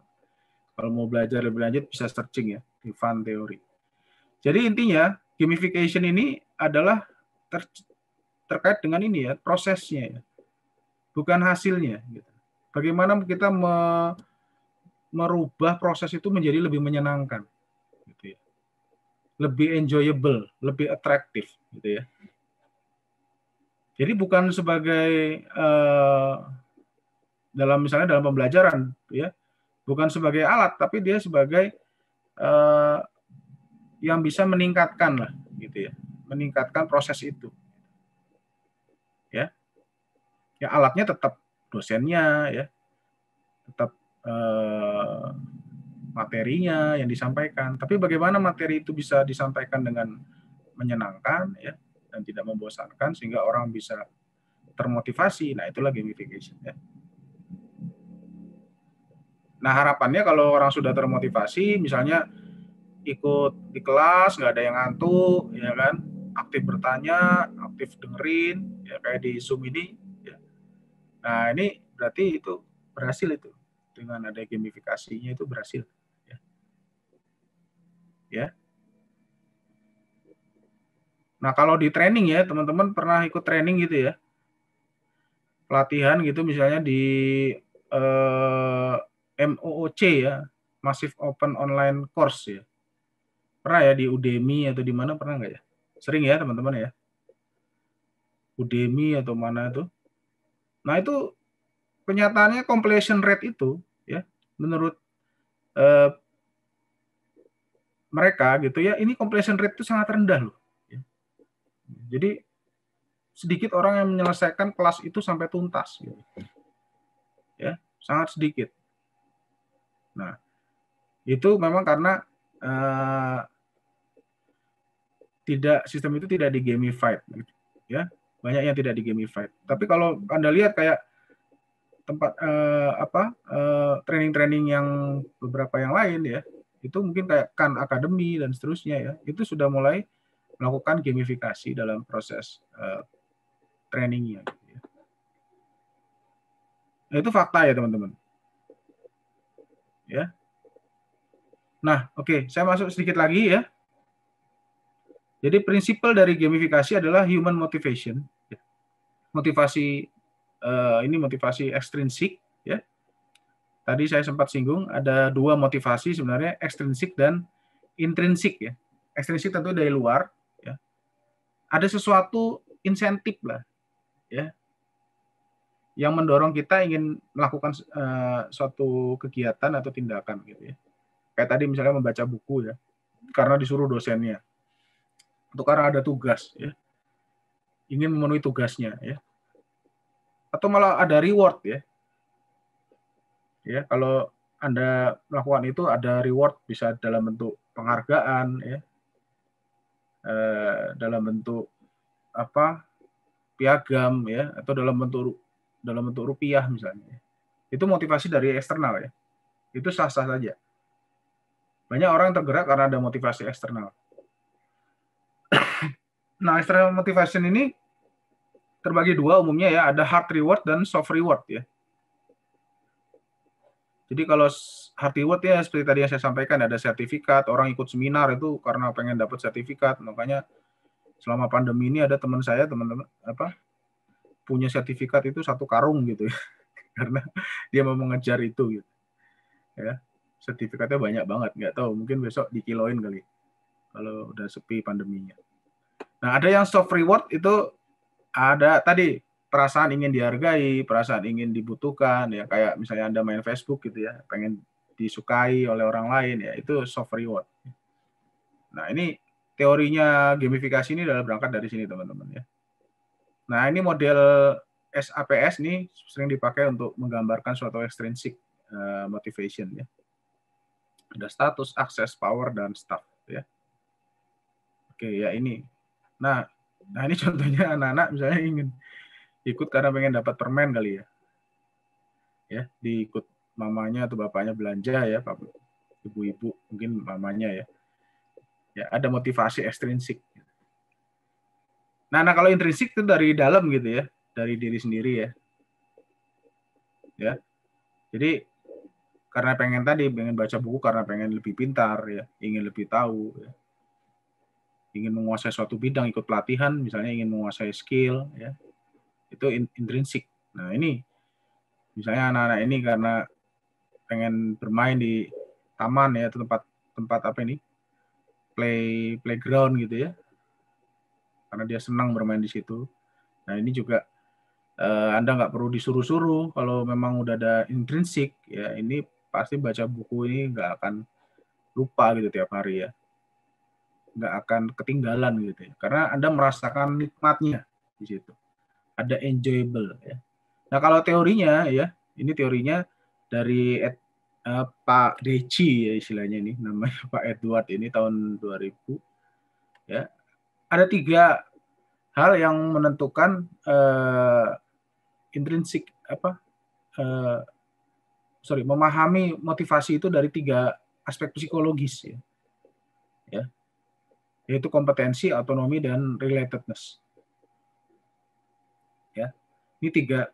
Kalau mau belajar lebih lanjut bisa searching ya di fun theory. Jadi intinya gamification ini adalah terkait dengan ini ya prosesnya ya, bukan hasilnya. Gitu. Bagaimana kita merubah proses itu menjadi lebih menyenangkan, gitu ya. Lebih enjoyable, lebih atraktif, gitu ya. Jadi bukan sebagai misalnya dalam pembelajaran, ya, bukan sebagai alat, tapi dia sebagai yang bisa meningkatkan lah, gitu ya, meningkatkan proses itu. Ya, ya alatnya tetap dosennya, ya, tetap materinya yang disampaikan. Tapi bagaimana materi itu bisa disampaikan dengan menyenangkan, ya, dan tidak membosankan sehingga orang bisa termotivasi. Nah, itulah gamification. Ya. Nah, harapannya kalau orang sudah termotivasi, misalnya ikut di kelas, nggak ada yang ngantuk, ya kan, aktif bertanya, aktif dengerin, ya kayak di Zoom ini. Ya. Nah, ini berarti itu berhasil itu. Dengan ada gamifikasinya itu berhasil. Ya. Ya. Nah, kalau di training ya, teman-teman pernah ikut training gitu ya, pelatihan gitu misalnya di MOOC ya, Massive Open Online Course ya. Pernah ya di Udemy atau di mana pernah nggak ya? Sering ya teman-teman ya. Udemy atau mana itu. Nah itu kenyataannya completion rate itu ya menurut mereka gitu ya, ini completion rate itu sangat rendah loh. Ya. Jadi sedikit orang yang menyelesaikan kelas itu sampai tuntas. Gitu. Ya, sangat sedikit. Nah, itu memang karena sistem itu tidak digamified, ya, banyak yang tidak digamified. Tapi kalau Anda lihat kayak tempat training-training yang beberapa yang lain ya, itu mungkin kayak Khan Academy dan seterusnya ya, itu sudah mulai melakukan gamifikasi dalam proses trainingnya. Ya. Nah, itu fakta ya teman-teman. Ya. Nah, oke, saya masuk sedikit lagi ya. Jadi prinsipal dari gamifikasi adalah human motivation. Motivasi ini motivasi ekstrinsik ya. Tadi saya sempat singgung ada 2 motivasi sebenarnya, ekstrinsik dan intrinsik ya. Ekstrinsik tentu dari luar ya. Ada sesuatu insentif lah ya yang mendorong kita ingin melakukan suatu kegiatan atau tindakan gitu ya. Kayak tadi misalnya membaca buku ya, karena disuruh dosennya. Atau karena ada tugas ya. Ingin memenuhi tugasnya ya. Atau malah ada reward ya. Ya, kalau Anda melakukan itu ada reward, bisa dalam bentuk penghargaan ya. Dalam bentuk piagam ya, atau dalam bentuk rupiah misalnya. Itu motivasi dari eksternal ya. Itu sah-sah saja. Banyak orang tergerak karena ada motivasi eksternal. Nah, external motivation ini terbagi dua umumnya ya, ada hard reward dan soft reward ya. Jadi kalau hard reward ya seperti tadi yang saya sampaikan, ada sertifikat, orang ikut seminar itu karena pengen dapat sertifikat. Makanya selama pandemi ini ada teman saya, teman-teman punya sertifikat itu 1 karung gitu ya. Karena dia mau mengejar itu gitu. Ya. Sertifikatnya banyak banget, nggak tahu, mungkin besok dikiloin kali kalau udah sepi pandeminya. Nah, ada yang soft reward itu ada tadi perasaan ingin dihargai, perasaan ingin dibutuhkan ya, kayak misalnya Anda main Facebook gitu ya, pengen disukai oleh orang lain ya, itu soft reward. Nah, ini teorinya gamifikasi ini adalah berangkat dari sini teman-teman ya. Nah, ini model SAPS nih sering dipakai untuk menggambarkan suatu extrinsic motivation ya. Ada status, akses, power, dan staff ya. Oke ya ini. Nah ini contohnya anak-anak misalnya ingin ikut karena pengen dapat permen kali ya. Ya, diikut mamanya atau bapaknya belanja ya, ibu-ibu mungkin mamanya ya. Ya, ada motivasi ekstrinsik. Nah, kalau intrinsik itu dari dalam gitu ya, dari diri sendiri ya. Ya. Jadi karena pengen baca buku karena pengen lebih pintar ya, ingin lebih tahu ya. Ingin menguasai suatu bidang, ikut pelatihan misalnya ingin menguasai skill ya. Itu intrinsik. Nah, ini misalnya anak-anak ini karena pengen bermain di taman ya, atau tempat apa ini? Playground gitu ya. Karena dia senang bermain di situ. Nah, ini juga Anda nggak perlu disuruh-suruh. Kalau memang udah ada intrinsik, ya ini pasti baca buku ini nggak akan lupa gitu tiap hari ya. Nggak akan ketinggalan gitu ya. Karena Anda merasakan nikmatnya di situ. Ada enjoyable ya. Nah, kalau teorinya ya, ini teorinya dari Pak Deci ya istilahnya ini, namanya Pak Edward ini tahun 2000 ya. Ada 3 hal yang menentukan intrinsik memahami motivasi itu dari 3 aspek psikologis ya. Ya. Yaitu kompetensi, autonomi, dan relatedness. Ya. Ini 3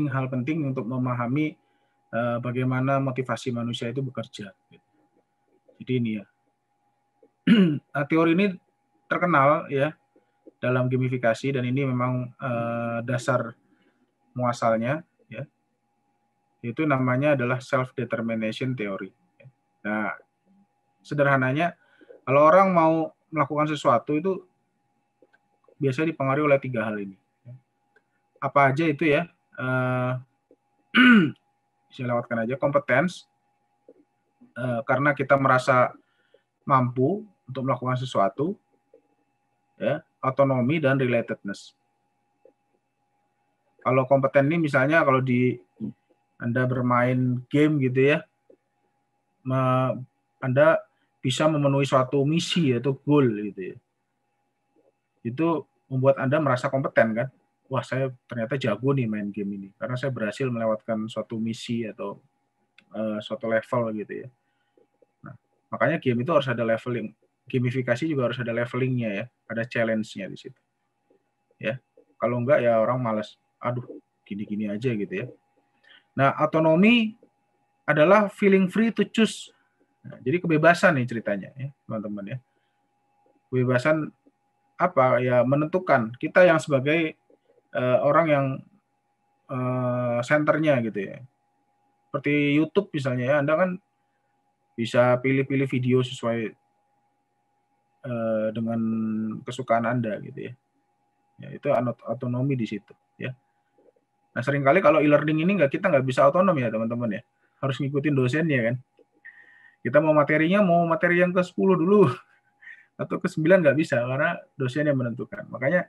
hal penting untuk memahami bagaimana motivasi manusia itu bekerja. Jadi ini ya. Nah, teori ini terkenal ya dalam gamifikasi dan ini memang dasar muasalnya ya. Itu namanya adalah self determination theory. Nah, sederhananya kalau orang mau melakukan sesuatu itu biasanya dipengaruhi oleh 3 hal ini. Apa aja itu ya? Saya lewatkan aja. Kompetens, karena kita merasa mampu untuk melakukan sesuatu, ya. Autonomi dan relatedness. Kalau kompeten ini misalnya kalau Anda bermain game gitu ya, Anda bisa memenuhi suatu misi atau goal gitu ya. Itu membuat Anda merasa kompeten kan? Wah, saya ternyata jago nih main game ini karena saya berhasil melewatkan suatu misi atau suatu level gitu ya. Nah, makanya game itu harus ada leveling. Gamifikasi juga harus ada levelingnya ya, ada challenge-nya di situ. Ya, kalau enggak ya orang malas. Aduh, gini-gini aja gitu ya. Nah, autonomi adalah feeling free to choose. Nah, jadi kebebasan nih ceritanya ya, teman-teman ya. Kebebasan apa ya, menentukan kita yang sebagai orang yang senternya gitu ya. Seperti YouTube misalnya ya, Anda kan bisa pilih-pilih video sesuai dengan kesukaan Anda gitu ya. Ya, itu otonomi di situ ya. Nah, seringkali kalau e-learning ini kita nggak bisa otonom ya teman-teman ya. Harus ngikutin dosennya kan. Kita mau materi yang ke-10 dulu atau ke-9 nggak bisa karena dosen yang menentukan. Makanya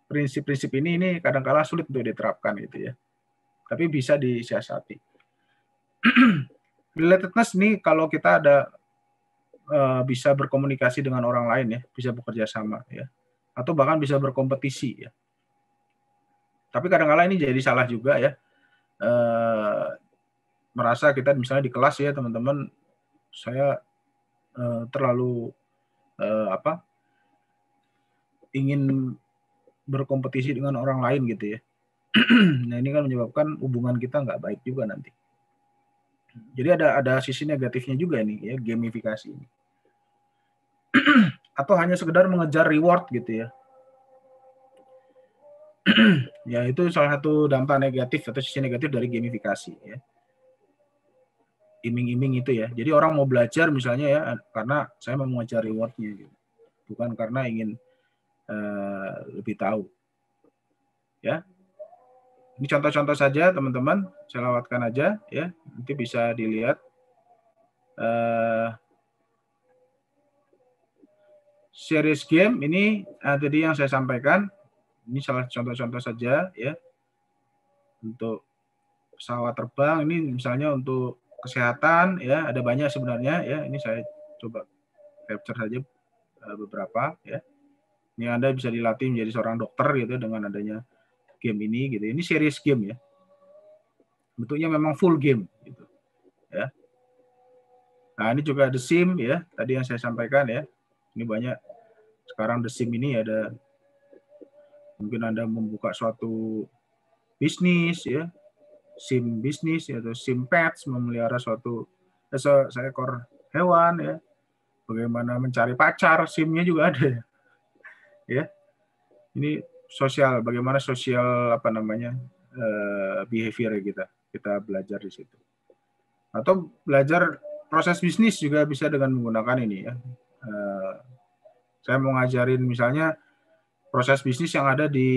prinsip-prinsip ini kadang-kala sulit untuk diterapkan gitu ya. Tapi bisa disiasati. Relatedness nih kalau kita ada bisa berkomunikasi dengan orang lain ya, bisa bekerja sama ya, atau bahkan bisa berkompetisi ya. Tapi kadang-kala ini jadi salah juga ya, merasa kita misalnya di kelas ya teman-teman, saya terlalu ingin berkompetisi dengan orang lain gitu ya. Nah ini kan menyebabkan hubungan kita nggak baik juga nanti. Jadi ada sisi negatifnya juga nih ya gamifikasi ini. Atau hanya sekedar mengejar reward gitu ya. Ya itu salah satu dampak negatif atau sisi negatif dari gamifikasi ya. Iming-iming itu ya. Jadi orang mau belajar misalnya ya karena saya mau mengejar rewardnya gitu. Bukan karena ingin lebih tahu. Ya. Ini contoh-contoh saja teman-teman, saya lewatkan aja ya. Nanti bisa dilihat series game ini tadi yang saya sampaikan. Ini salah contoh-contoh saja ya. Untuk pesawat terbang ini misalnya untuk kesehatan ya, ada banyak sebenarnya ya. Ini saya coba capture saja beberapa ya. Ini Anda bisa dilatih menjadi seorang dokter gitu dengan adanya game ini gitu. Ini series game ya. Bentuknya memang full game gitu. Ya. Nah, ini juga The Sim ya, tadi yang saya sampaikan ya. Ini banyak sekarang The Sim ini ada mungkin Anda membuka suatu bisnis ya, SIM bisnis atau SIM pets, memelihara suatu seekor hewan ya. Bagaimana mencari pacar, SIM-nya juga ada ya. Ya. Ini sosial, bagaimana sosial apa namanya? Behavior kita. Kita belajar di situ. Atau belajar proses bisnis juga bisa dengan menggunakan ini ya. Saya mau ngajarin misalnya proses bisnis yang ada di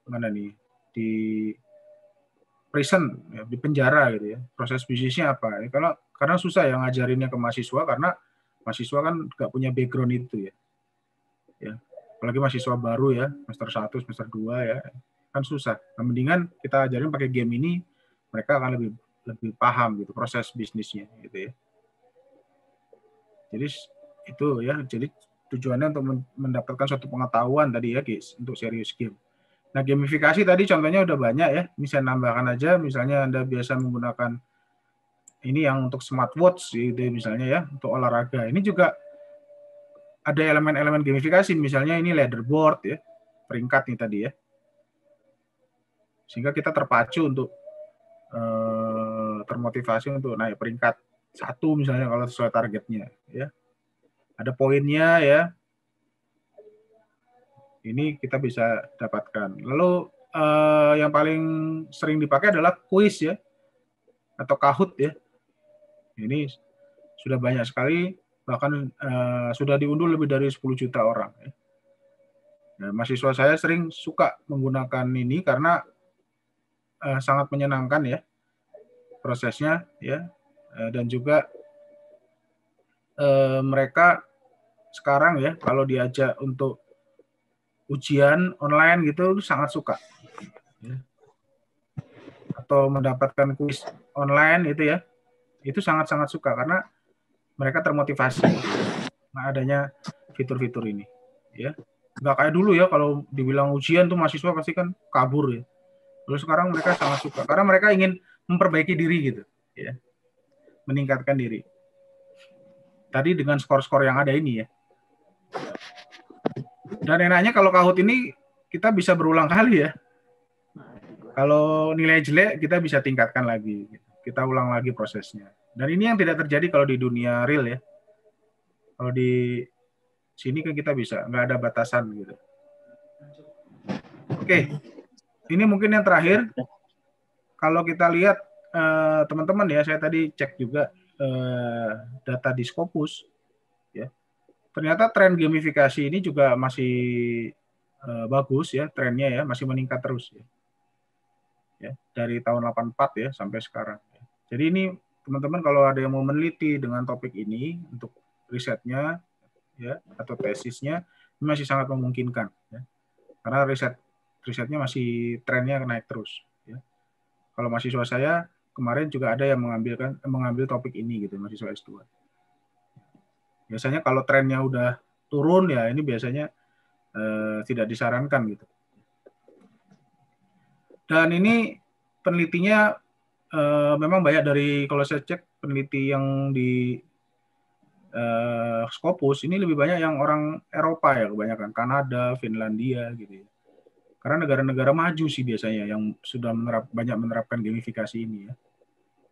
mana nih, di prison ya, di penjara gitu ya. Proses bisnisnya apa? Ya, karena susah ya ngajarinnya ke mahasiswa karena mahasiswa kan nggak punya background itu ya. Ya. Apalagi mahasiswa baru ya, semester 1, semester 2 ya. Kan susah. Nah, mendingan kita ajarin pakai game ini, mereka akan lebih paham gitu proses bisnisnya gitu ya. Jadi itu ya, jadi tujuannya untuk mendapatkan suatu pengetahuan tadi ya guys, untuk serius game. Nah, gamifikasi tadi contohnya udah banyak ya. Ini saya nambahkan aja, misalnya Anda biasa menggunakan ini yang untuk smartwatch gitu misalnya ya, untuk olahraga. Ini juga ada elemen-elemen gamifikasi, misalnya ini leaderboard ya, peringkat nih tadi ya. Sehingga kita terpacu untuk termotivasi untuk naik peringkat 1 misalnya kalau sesuai targetnya ya. Ada poinnya ya. Ini kita bisa dapatkan. Lalu yang paling sering dipakai adalah kuis ya, atau Kahoot ya. Ini sudah banyak sekali, bahkan sudah diunduh lebih dari 10 juta orang. Ya. Nah, mahasiswa saya sering suka menggunakan ini karena sangat menyenangkan ya prosesnya ya, dan juga mereka sekarang ya kalau diajak untuk ujian online gitu sangat suka. Ya. Atau mendapatkan kuis online itu ya, itu sangat-sangat suka karena mereka termotivasi nah adanya fitur-fitur ini ya. Nggak kayak dulu ya kalau dibilang ujian tuh mahasiswa pasti kan kabur ya. Terus sekarang mereka sangat suka karena mereka ingin memperbaiki diri gitu ya, meningkatkan diri tadi dengan skor-skor yang ada ini ya. Dan enaknya kalau Kahoot ini kita bisa berulang kali ya. Kalau nilai jelek kita bisa tingkatkan lagi, kita ulang lagi prosesnya. Dan ini yang tidak terjadi kalau di dunia real ya. Kalau di sini kan kita bisa, nggak ada batasan gitu. Oke, ini mungkin yang terakhir. Kalau kita lihat teman-teman ya, saya tadi cek juga data di Scopus, ya. Ternyata tren gamifikasi ini juga masih bagus ya, trennya ya, masih meningkat terus ya. Ya, dari tahun 84 ya sampai sekarang. Jadi ini teman-teman kalau ada yang mau meneliti dengan topik ini untuk risetnya ya atau tesisnya masih sangat memungkinkan ya. Karena risetnya masih trennya naik terus ya. Kalau mahasiswa saya kemarin juga ada yang mengambil topik ini gitu, mahasiswa S2. Biasanya kalau trennya udah turun ya ini biasanya tidak disarankan gitu. Dan ini penelitinya memang banyak dari, kalau saya cek peneliti yang di Scopus ini lebih banyak yang orang Eropa ya, kebanyakan Kanada, Finlandia gitu ya. Karena negara-negara maju sih biasanya yang sudah banyak menerapkan gamifikasi ini ya.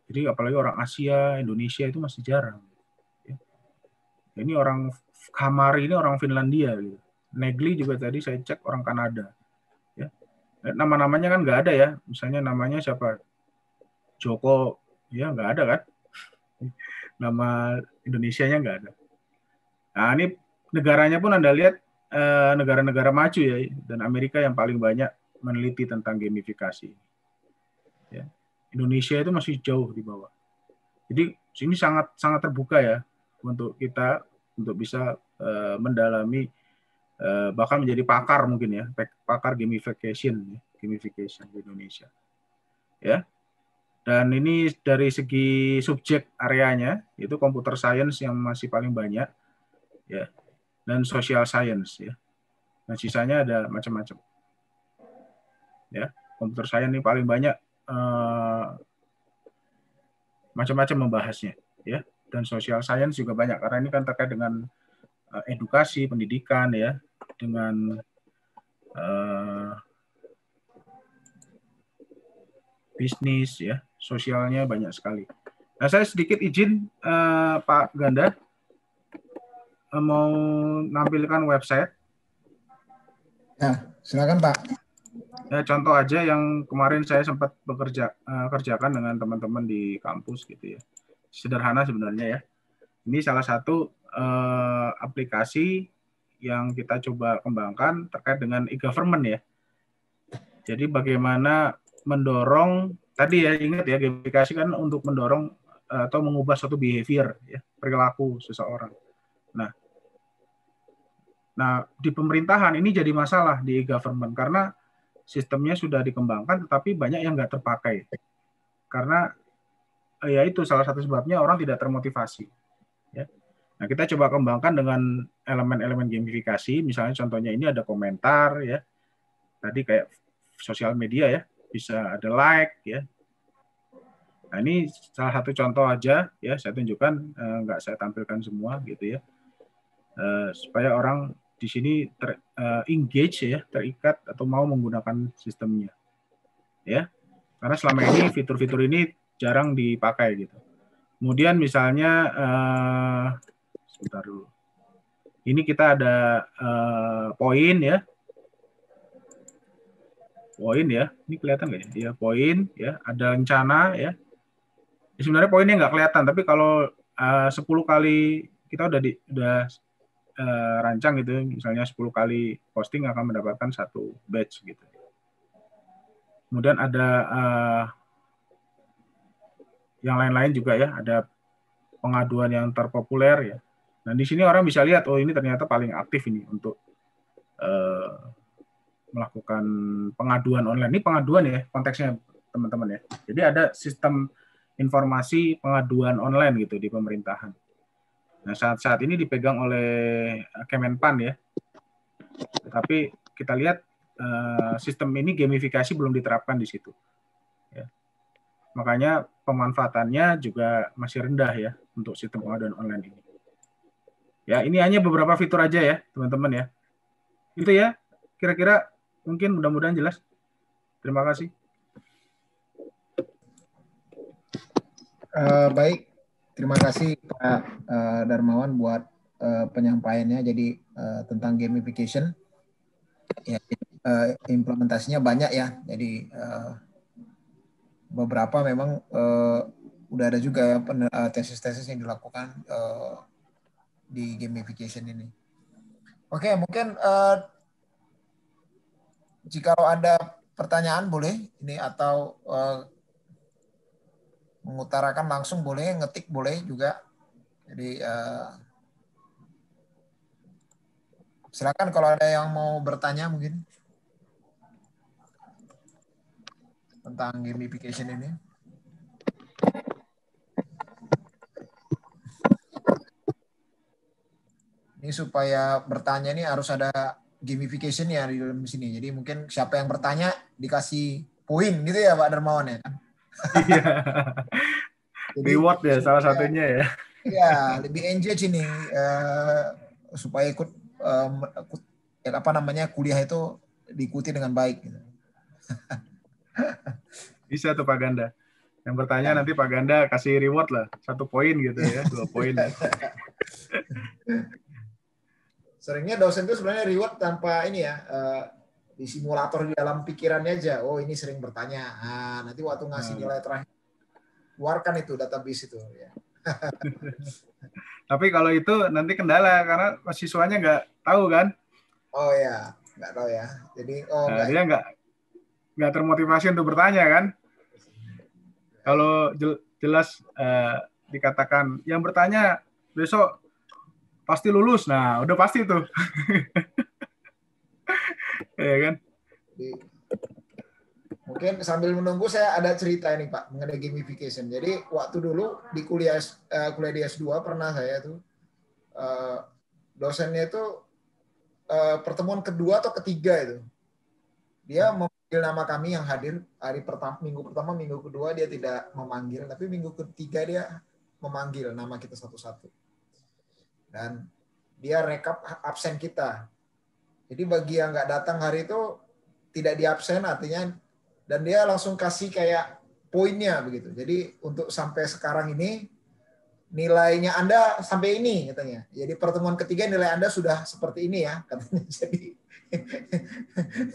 Jadi apalagi orang Asia, Indonesia itu masih jarang. Ya. Ini orang Kamari ini orang Finlandia gitu. Negli juga tadi saya cek orang Kanada. Ya. Nama-namanya kan nggak ada ya. Misalnya namanya siapa? Joko, ya nggak ada kan? Nama Indonesianya nggak ada. Nah ini negaranya pun Anda lihat negara-negara maju ya, dan Amerika yang paling banyak meneliti tentang gamifikasi. Ya. Indonesia itu masih jauh di bawah. Jadi ini sangat sangat terbuka ya untuk kita untuk bisa mendalami bahkan menjadi pakar mungkin ya, pakar gamification di Indonesia. Ya. Dan ini dari segi subjek areanya itu computer science yang masih paling banyak ya, dan social science ya. Nah, sisanya ada macam-macam. Ya, computer science ini paling banyak macam-macam membahasnya ya, dan social science juga banyak karena ini kan terkait dengan edukasi, pendidikan ya, dengan bisnis ya, sosialnya banyak sekali. Nah, saya sedikit izin Pak Ganda mau nampilkan website. Ya, silakan Pak. Ya, contoh aja yang kemarin saya sempat kerjakan dengan teman-teman di kampus gitu ya. Sederhana sebenarnya ya. Ini salah satu aplikasi yang kita coba kembangkan terkait dengan e-government ya. Jadi bagaimana mendorong, tadi ya ingat ya, gamifikasi kan untuk mendorong atau mengubah suatu behavior ya, perilaku seseorang. Nah, di pemerintahan ini jadi masalah di e-government karena sistemnya sudah dikembangkan tetapi banyak yang nggak terpakai. Karena ya itu salah satu sebabnya orang tidak termotivasi. Ya. Nah, kita coba kembangkan dengan elemen-elemen gamifikasi, misalnya contohnya ini ada komentar ya. Tadi kayak sosial media ya, bisa ada like ya. Nah, ini salah satu contoh aja ya, saya tunjukkan, nggak saya tampilkan semua gitu ya. Supaya orang di sini engage ya, terikat atau mau menggunakan sistemnya. Ya. Karena selama ini fitur-fitur ini jarang dipakai gitu. Kemudian misalnya sebentar dulu. Ini kita ada poin ya. Poin ya. Ini kelihatan nggak ya? Ya, poin ya, ada rencana ya. Sebenarnya poinnya nggak kelihatan, tapi kalau 10 kali kita udah rancang gitu, misalnya 10 kali posting akan mendapatkan satu badge gitu. Kemudian ada yang lain-lain juga ya, ada pengaduan yang terpopuler ya. Nah, di sini orang bisa lihat, oh ini ternyata paling aktif ini untuk melakukan pengaduan online. Ini pengaduan ya, konteksnya teman-teman ya. Jadi ada sistem informasi pengaduan online gitu di pemerintahan. Nah, saat ini dipegang oleh Kemenpan ya. Tetapi kita lihat sistem ini gamifikasi belum diterapkan di situ. Ya. Makanya pemanfaatannya juga masih rendah ya untuk sistem pengaduan online ini. Ya, ini hanya beberapa fitur aja ya, teman-teman ya. Itu ya, kira-kira mungkin mudah-mudahan jelas. Terima kasih. Baik, terima kasih Pak Darmawan buat penyampaiannya. Jadi tentang gamification, ya, implementasinya banyak ya. Jadi beberapa memang udah ada juga ya tesis-tesis yang dilakukan di gamification ini. Oke, mungkin jika ada pertanyaan boleh ini atau mengutarakan langsung boleh, ngetik boleh juga. Jadi silakan kalau ada yang mau bertanya mungkin tentang gamification ini. Ini supaya bertanya ini harus ada gamification ya di dalam sini. Jadi mungkin siapa yang bertanya dikasih poin gitu ya Pak Darmawan ya kan. Iya. Reward ya salah satunya ya. Ya, lebih engage ini supaya ikut apa namanya kuliah itu diikuti dengan baik. Gitu. Bisa tuh Pak Ganda. Yang bertanya Ya. nanti Pak Ganda kasih reward lah, 1 poin gitu ya, 2 poin. Seringnya dosen itu sebenarnya reward tanpa ini ya, di simulator di dalam pikirannya aja. Oh ini sering bertanya. Nah, nanti waktu ngasih nilai terakhir, keluarkan itu database itu. Ya. Tapi kalau itu nanti kendala karena siswanya nggak tahu kan. Oh ya, nggak tahu ya. Jadi Nah, nggak. dia nggak termotivasi untuk bertanya kan. Kalau jelas dikatakan yang bertanya besok pasti lulus, nah udah pasti tuh. Ya kan. Mungkin sambil menunggu saya ada cerita ini Pak mengenai gamification. Jadi waktu dulu di kuliah di S2 pernah saya tuh dosennya itu pertemuan kedua atau ketiga itu. Dia memanggil nama kami yang hadir hari pertama, minggu kedua dia tidak memanggil, tapi minggu ketiga dia memanggil nama kita satu-satu. Dan dia rekap absen kita. Jadi bagi yang nggak datang hari itu tidak di absen artinya, dan dia langsung kasih kayak poinnya begitu. Jadi untuk sampai sekarang ini nilainya Anda sampai ini katanya. Jadi pertemuan ketiga nilai Anda sudah seperti ini ya katanya. Jadi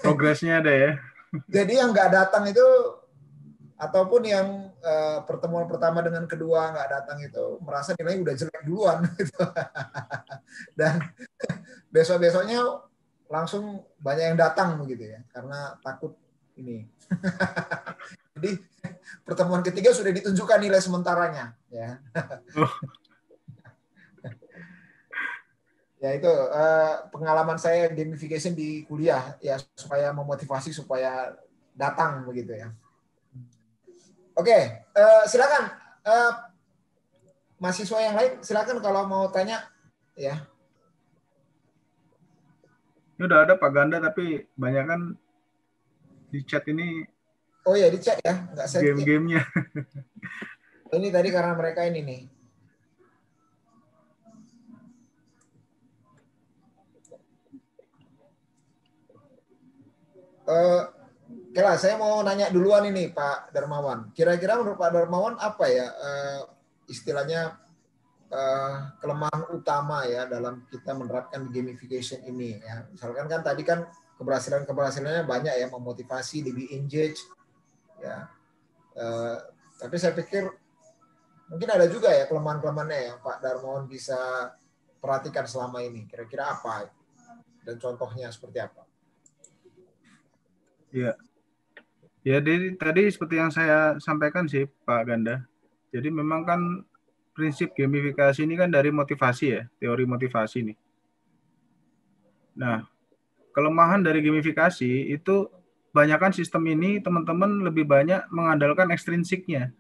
progresnya ada ya. Jadi yang nggak datang itu ataupun yang pertemuan pertama dengan kedua nggak datang itu merasa nilainya udah jelek duluan gitu. Dan besok-besoknya langsung banyak yang datang begitu ya karena takut ini. Jadi pertemuan ketiga sudah ditunjukkan nilai sementaranya ya. Ya itu pengalaman saya gamification di kuliah ya supaya memotivasi supaya datang begitu ya. Oke, silakan mahasiswa yang lain silakan kalau mau tanya ya. Ini udah ada Pak Ganda tapi banyak kan di chat ini. Oh ya di chat ya, nggak saya game-gamenya. Ini tadi karena mereka ini nih. Oke lah, saya mau nanya duluan ini Pak Darmawan. Kira-kira menurut Pak Darmawan apa ya istilahnya kelemahan utama ya dalam kita menerapkan gamification ini ya. Misalkan kan tadi kan keberhasilannya banyak ya, memotivasi, lebih engage ya. Tapi saya pikir mungkin ada juga ya kelemahan-kelemahannya yang Pak Darmawan bisa perhatikan selama ini. Kira-kira apa dan contohnya seperti apa? Iya. Ya, tadi seperti yang saya sampaikan sih Pak Ganda. Jadi memang kan prinsip gamifikasi ini kan dari motivasi ya, teori motivasi nih. Nah, kelemahan dari gamifikasi itu banyakkan sistem ini teman-teman lebih banyak mengandalkan ekstrinsiknya.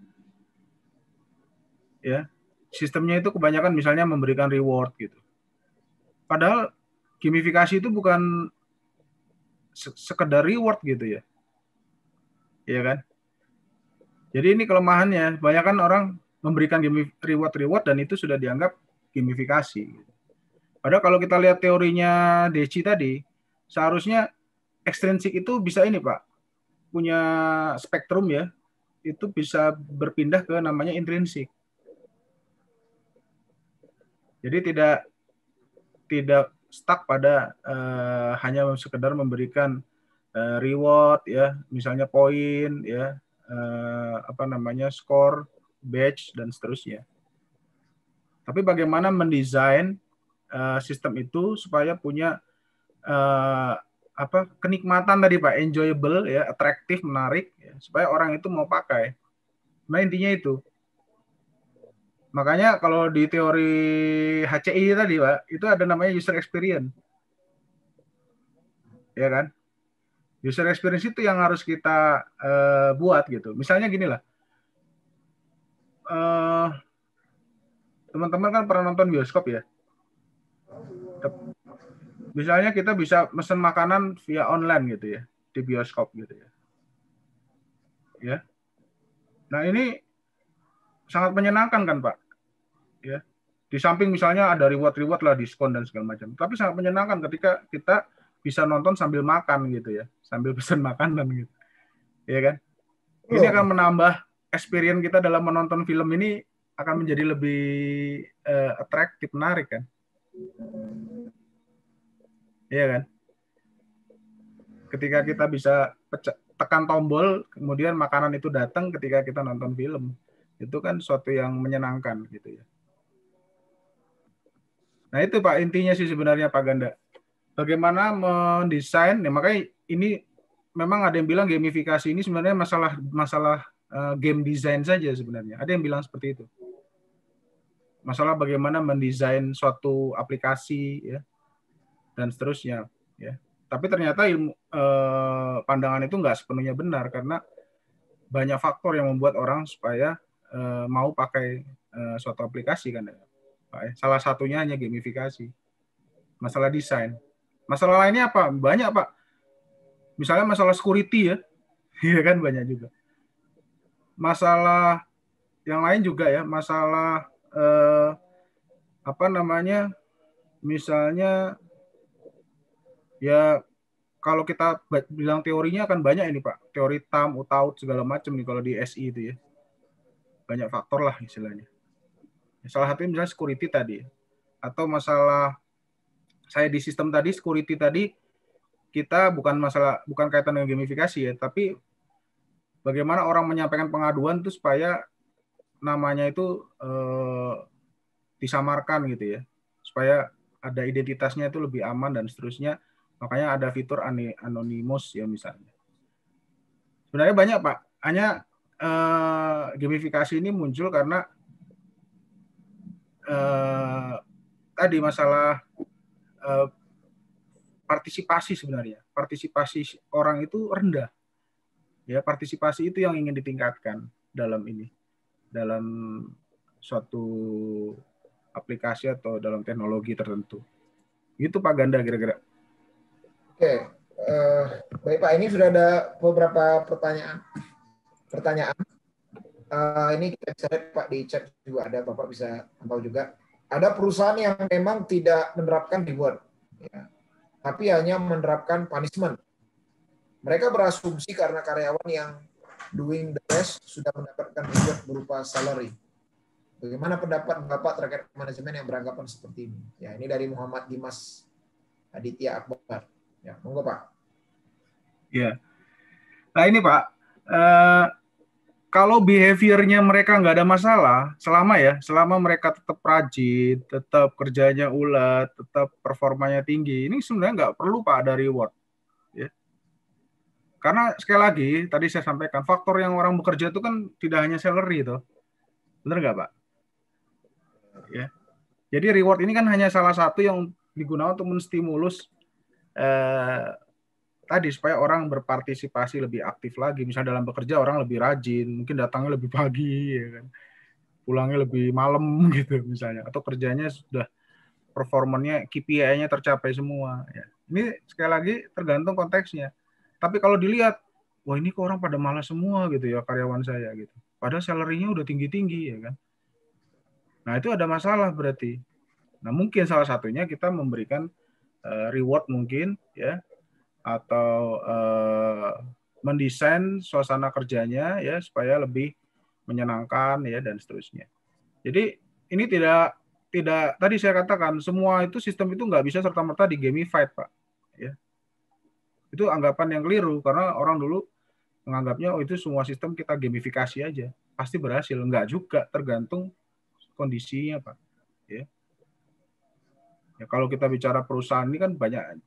Ya. Sistemnya itu kebanyakan misalnya memberikan reward gitu. Padahal gamifikasi itu bukan sekedar reward gitu ya. Iya kan? Jadi ini kelemahannya, banyak kan orang memberikan reward dan itu sudah dianggap gamifikasi. Padahal kalau kita lihat teorinya Deci tadi, seharusnya ekstrinsik itu bisa ini Pak, punya spektrum ya, itu bisa berpindah ke namanya intrinsik. Jadi tidak stuck pada hanya sekedar memberikan reward ya, misalnya poin ya, apa namanya skor, badge dan seterusnya. Tapi bagaimana mendesain sistem itu supaya punya kenikmatan tadi Pak, enjoyable ya, atraktif, menarik ya, supaya orang itu mau pakai. Nah intinya itu. Makanya kalau di teori HCI tadi Pak, itu ada namanya user experience. Ya kan? User experience itu yang harus kita buat gitu. Misalnya gini lah. Teman-teman kan pernah nonton bioskop ya. Misalnya kita bisa mesen makanan via online gitu ya, di bioskop gitu ya. Ya. Nah, ini sangat menyenangkan kan, Pak? Ya. Di samping misalnya ada reward-reward lah, diskon dan segala macam. Tapi sangat menyenangkan ketika kita bisa nonton sambil makan gitu ya, sambil pesan makanan gitu. Iya kan? Ini akan Belum. menambah experience kita dalam menonton film ini, akan menjadi lebih atraktif, menarik kan? Iya kan? Ketika kita bisa tekan tombol, kemudian makanan itu datang ketika kita nonton film, itu kan suatu yang menyenangkan gitu ya. Nah itu Pak intinya sih sebenarnya Pak Ganda. Bagaimana mendesain, ya makanya ini memang ada yang bilang gamifikasi ini sebenarnya masalah game design saja sebenarnya. Ada yang bilang seperti itu. Masalah bagaimana mendesain suatu aplikasi ya dan seterusnya ya. Tapi ternyata pandangan itu nggak sepenuhnya benar karena banyak faktor yang membuat orang supaya mau pakai suatu aplikasi kan. Salah satunya hanya gamifikasi. Masalah desain. Masalah lainnya apa? Banyak Pak. Misalnya masalah security ya. Iya kan banyak juga. Masalah yang lain juga ya, masalah apa namanya? Misalnya ya kalau kita bilang teorinya kan banyak ini Pak. Teori TAM, UTAUT segala macam nih kalau di SI itu ya. Banyak faktor lah istilahnya. Salah satunya misalnya security tadi. Atau masalah saya di sistem tadi, security tadi, kita bukan kaitan dengan gamifikasi ya, tapi bagaimana orang menyampaikan pengaduan itu supaya namanya itu disamarkan gitu ya, supaya ada identitasnya itu lebih aman dan seterusnya. Makanya ada fitur anonymous ya misalnya. Sebenarnya banyak Pak, hanya gamifikasi ini muncul karena tadi masalah partisipasi sebenarnya. Partisipasi orang itu rendah. Ya, partisipasi itu yang ingin ditingkatkan dalam ini. Dalam suatu aplikasi atau dalam teknologi tertentu. Itu Pak Ganda kira-kira. Oke, baik Pak. Ini sudah ada beberapa pertanyaan. Ini kita bisa lihat Pak di chat juga ada, Bapak bisa pantau juga. Ada perusahaan yang memang tidak menerapkan reward, ya, tapi hanya menerapkan punishment. Mereka berasumsi karena karyawan yang doing the best sudah mendapatkan reward berupa salary. Bagaimana pendapat Bapak terkait manajemen yang beranggapan seperti ini? Ya, ini dari Muhammad Dimas Aditya Akbar. Ya, monggo Pak. Ya. Nah ini Pak, kalau behaviornya mereka nggak ada masalah, selama mereka tetap rajin, tetap kerjanya ulet, tetap performanya tinggi, ini sebenarnya nggak perlu Pak ada reward. Ya. Karena sekali lagi, tadi saya sampaikan, faktor yang orang bekerja itu kan tidak hanya salary itu. Benar nggak Pak? Ya. Jadi reward ini kan hanya salah satu yang digunakan untuk menstimulus tadi supaya orang berpartisipasi lebih aktif lagi. Misalnya dalam bekerja orang lebih rajin, mungkin datangnya lebih pagi, ya kan, pulangnya lebih malam gitu misalnya, atau kerjanya sudah performanya KPI-nya tercapai semua. Ya. Ini sekali lagi tergantung konteksnya. Tapi kalau dilihat, wah ini kok orang pada malas semua gitu ya karyawan saya gitu. Padahal salary-nya udah tinggi-tinggi ya kan. Nah itu ada masalah berarti. Nah mungkin salah satunya kita memberikan reward mungkin ya, atau mendesain suasana kerjanya ya supaya lebih menyenangkan ya dan seterusnya. Jadi ini tidak tadi saya katakan semua itu sistem itu nggak bisa serta-merta di gamified Pak. Ya. Itu anggapan yang keliru karena orang dulu menganggapnya itu semua sistem kita gamifikasi aja pasti berhasil. Enggak juga, tergantung kondisinya Pak. Ya. Ya, kalau kita bicara perusahaan ini kan banyak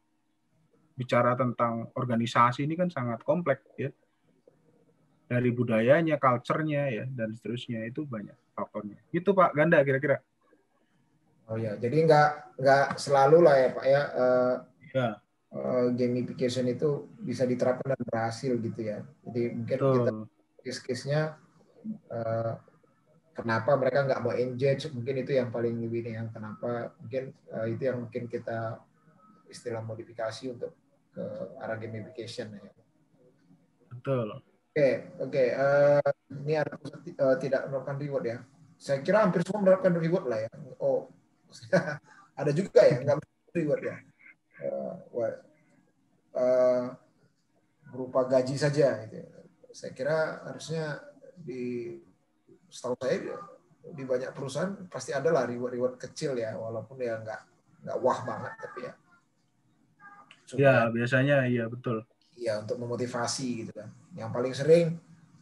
bicara tentang organisasi ini kan sangat kompleks ya. Dari budayanya, culture-nya ya dan seterusnya itu banyak faktornya. Itu Pak Ganda kira-kira. Oh ya, jadi nggak selalu lah ya Pak ya. Ya, Gamification itu bisa diterapkan dan berhasil gitu ya. Jadi mungkin kita betul. case-case-nya kenapa mereka nggak mau engage, mungkin itu yang paling lebih nih, yang kenapa mungkin itu yang mungkin kita istilah modifikasi untuk ke arah gamification ya. Betul. Oke, oke. Ini ada tidak melakukan reward ya. Saya kira hampir semua menerapkan reward lah ya. Oh, ada juga ya nggak reward ya. Berupa gaji saja. Gitu. Saya kira harusnya setahu saya di banyak perusahaan pasti ada lah reward kecil ya, walaupun ya nggak wah banget, tapi ya supaya Ya, biasanya iya betul. ya untuk memotivasi gitu kan. Yang paling sering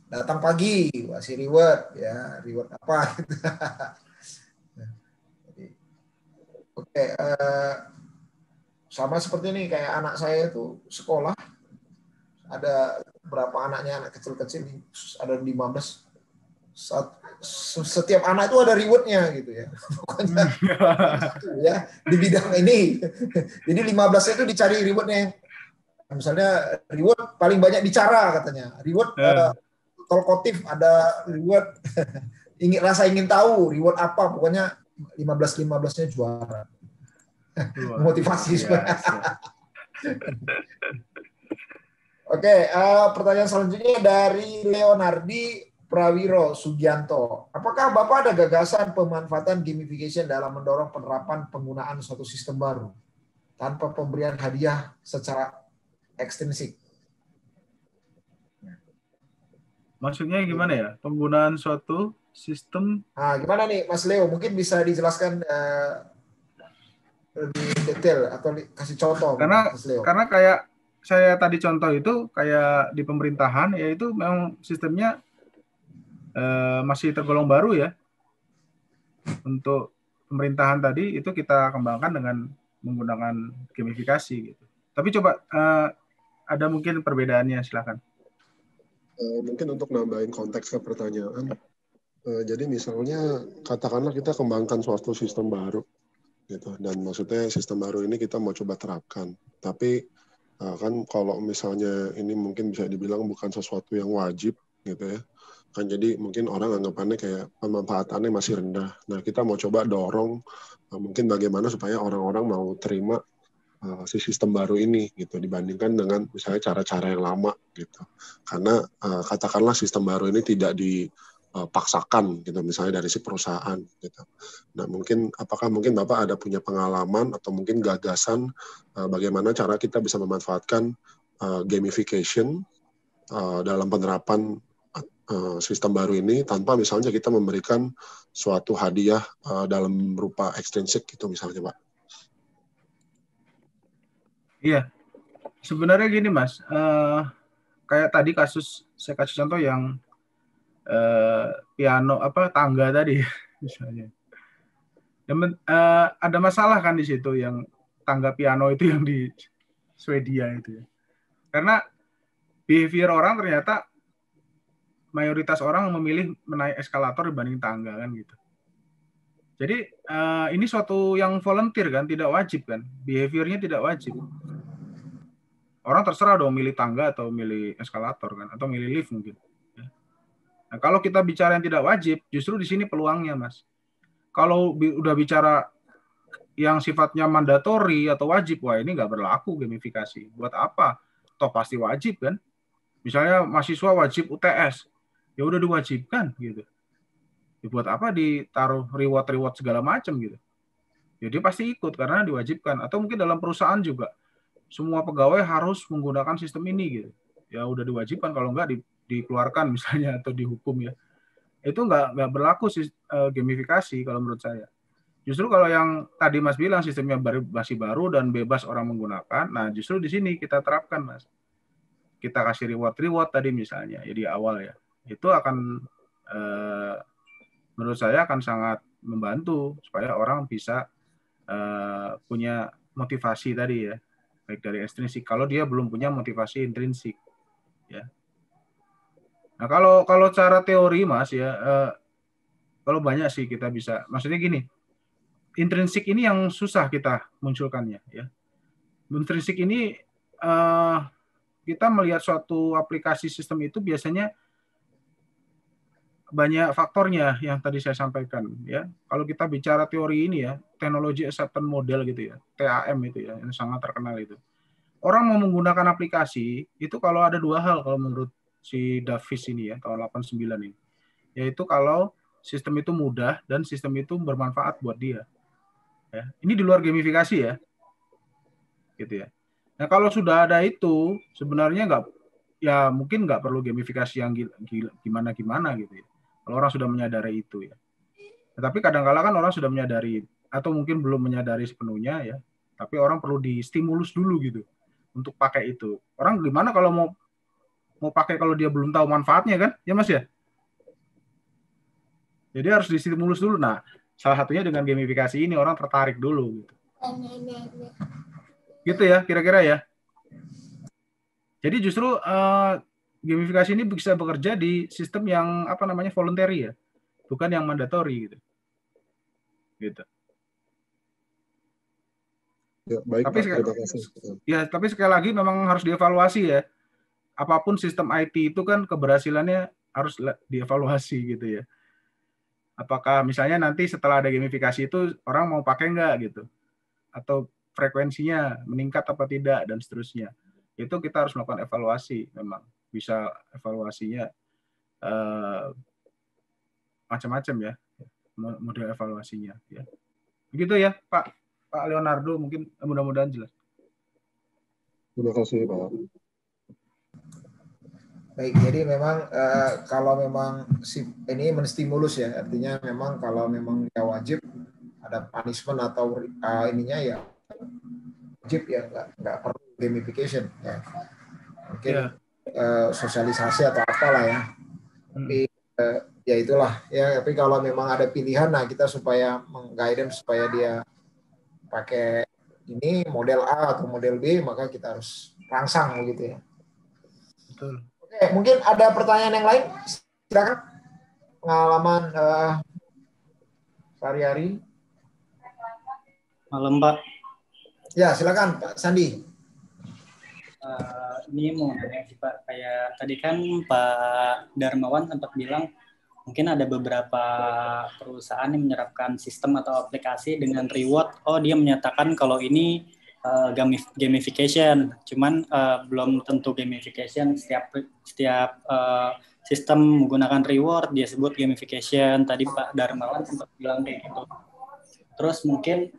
datang pagi kasih reward ya, reward apa gitu. Oke, sama seperti ini kayak anak saya itu sekolah ada berapa anaknya, anak kecil-kecil ada 15. Setiap anak itu ada rewardnya gitu ya. Pokoknya satu ya di bidang ini. Jadi 15 itu dicari rewardnya. Misalnya reward paling banyak bicara katanya. Reward talkative ada reward ingin tahu reward apa, pokoknya 15-15-nya juara. Motivasi sebenarnya. Oke, pertanyaan selanjutnya dari Leonardi Prawiro Sugianto. Apakah Bapak ada gagasan pemanfaatan gamification dalam mendorong penerapan penggunaan suatu sistem baru tanpa pemberian hadiah secara ekstrinsik? Maksudnya gimana ya? Penggunaan suatu sistem. Nah, gimana nih Mas Leo? Mungkin bisa dijelaskan lebih detail atau kasih contoh. Mas Leo. Karena kayak saya tadi contoh itu kayak di pemerintahan, yaitu memang sistemnya masih tergolong baru ya. Untuk pemerintahan tadi itu kita kembangkan dengan menggunakan gamifikasi gitu. Tapi coba ada mungkin perbedaannya, silakan. Mungkin untuk nambahin konteks ke pertanyaan. Jadi misalnya katakanlah kita kembangkan suatu sistem baru gitu, dan maksudnya sistem baru ini kita mau coba terapkan. Tapi kan kalau misalnya ini mungkin bisa dibilang bukan sesuatu yang wajib gitu ya. Kan jadi mungkin orang anggapannya kayak pemanfaatannya masih rendah. Nah, kita mau coba dorong mungkin bagaimana supaya orang-orang mau terima si sistem baru ini gitu dibandingkan dengan misalnya cara-cara yang lama gitu. Karena katakanlah sistem baru ini tidak dipaksakan gitu misalnya dari si perusahaan gitu. Nah, apakah mungkin Bapak ada punya pengalaman atau mungkin gagasan bagaimana cara kita bisa memanfaatkan gamification dalam penerapan sistem baru ini tanpa misalnya kita memberikan suatu hadiah dalam berupa ekstrinsik gitu misalnya, Pak. Iya, sebenarnya gini Mas, kayak tadi kasus saya kasih contoh yang piano tangga tadi misalnya. Ada masalah kan di situ yang tangga piano itu yang di Swedia itu ya. Karena behavior orang ternyata mayoritas orang memilih menaik eskalator dibanding tangga kan gitu. Jadi ini suatu yang volunteer kan, tidak wajib kan, behaviornya tidak wajib. Orang terserah dong milih tangga atau milih eskalator kan, atau milih lift mungkin. Nah, kalau kita bicara yang tidak wajib, justru di sini peluangnya Mas. Kalau udah bicara yang sifatnya mandatori atau wajib, wah ini nggak berlaku gamifikasi. Buat apa? Toh pasti wajib kan. Misalnya mahasiswa wajib UTS, ya udah diwajibkan gitu. Dibuat apa ditaruh reward segala macam gitu. Jadi pasti ikut karena diwajibkan. Atau mungkin dalam perusahaan juga semua pegawai harus menggunakan sistem ini gitu. Ya udah diwajibkan, kalau enggak dikeluarkan misalnya atau dihukum ya. Itu nggak berlaku gamifikasi kalau menurut saya. Justru kalau yang tadi Mas bilang sistemnya masih baru dan bebas orang menggunakan, nah justru di sini kita terapkan Mas. Kita kasih reward tadi misalnya ya di awal ya. Itu akan menurut saya akan sangat membantu supaya orang bisa punya motivasi tadi ya, baik dari ekstrinsik. Kalau dia belum punya motivasi intrinsik, ya. Nah kalau cara teori Mas ya, kalau banyak sih kita bisa. Maksudnya gini, intrinsik ini yang susah kita munculkannya, ya. Intrinsik ini kita melihat suatu aplikasi sistem itu biasanya banyak faktornya yang tadi saya sampaikan ya. Kalau kita bicara teori ini ya, Technology Acceptance Model gitu ya, TAM itu ya, yang sangat terkenal itu. Orang mau menggunakan aplikasi itu kalau ada dua hal kalau menurut si Davis ini ya, tahun 89 ini. Yaitu kalau sistem itu mudah dan sistem itu bermanfaat buat dia. Ya. Ini di luar gamifikasi ya, gitu ya. Nah kalau sudah ada itu, sebenarnya mungkin nggak perlu gamifikasi yang gimana-gimana gitu ya. Kalau orang sudah menyadari itu ya. Tetapi kadang-kala kan orang sudah menyadari atau mungkin belum menyadari sepenuhnya ya. Tapi orang perlu distimulus dulu gitu untuk pakai itu. Orang gimana kalau mau pakai kalau dia belum tahu manfaatnya kan, ya Mas ya? Jadi harus distimulus dulu. Nah, salah satunya dengan gamifikasi ini orang tertarik dulu gitu. Gitu ya, kira-kira ya. Jadi justru gamifikasi ini bisa bekerja di sistem yang voluntary ya, bukan yang mandatory gitu. Gitu. Ya, baik Pak, terima kasih. Ya, tapi sekali lagi memang harus dievaluasi ya. Apapun sistem IT itu kan keberhasilannya harus dievaluasi gitu ya. Apakah misalnya nanti setelah ada gamifikasi itu orang mau pakai nggak gitu, atau frekuensinya meningkat apa tidak dan seterusnya. Itu kita harus melakukan evaluasi, memang bisa evaluasinya macam-macam ya, model evaluasinya ya. Begitu ya Pak Leonardo, mungkin mudah-mudahan jelas. Terima kasih Pak. Baik, jadi memang kalau memang ini menstimulus ya, artinya memang kalau memang ya wajib ada punishment atau ininya ya wajib ya, nggak perlu gamification ya, mungkin sosialisasi atau apalah ya. Tapi ya itulah ya. Tapi kalau memang ada pilihan, nah kita supaya meng-guidance supaya dia pakai ini model A atau model B, maka kita harus rangsang begitu ya. Betul. Oke, mungkin ada pertanyaan yang lain? Silakan. Pengalaman sehari-hari. Malam Pak. Ya, silakan Pak Sandi. Ini mau nanya sih Pak, kayak tadi kan Pak Darmawan sempat bilang mungkin ada beberapa perusahaan yang menerapkan sistem atau aplikasi dengan reward. Oh, dia menyatakan kalau ini gamification, cuman belum tentu gamification. Setiap sistem menggunakan reward dia sebut gamification. Tadi Pak Darmawan sempat bilang kayak gitu. Terus mungkin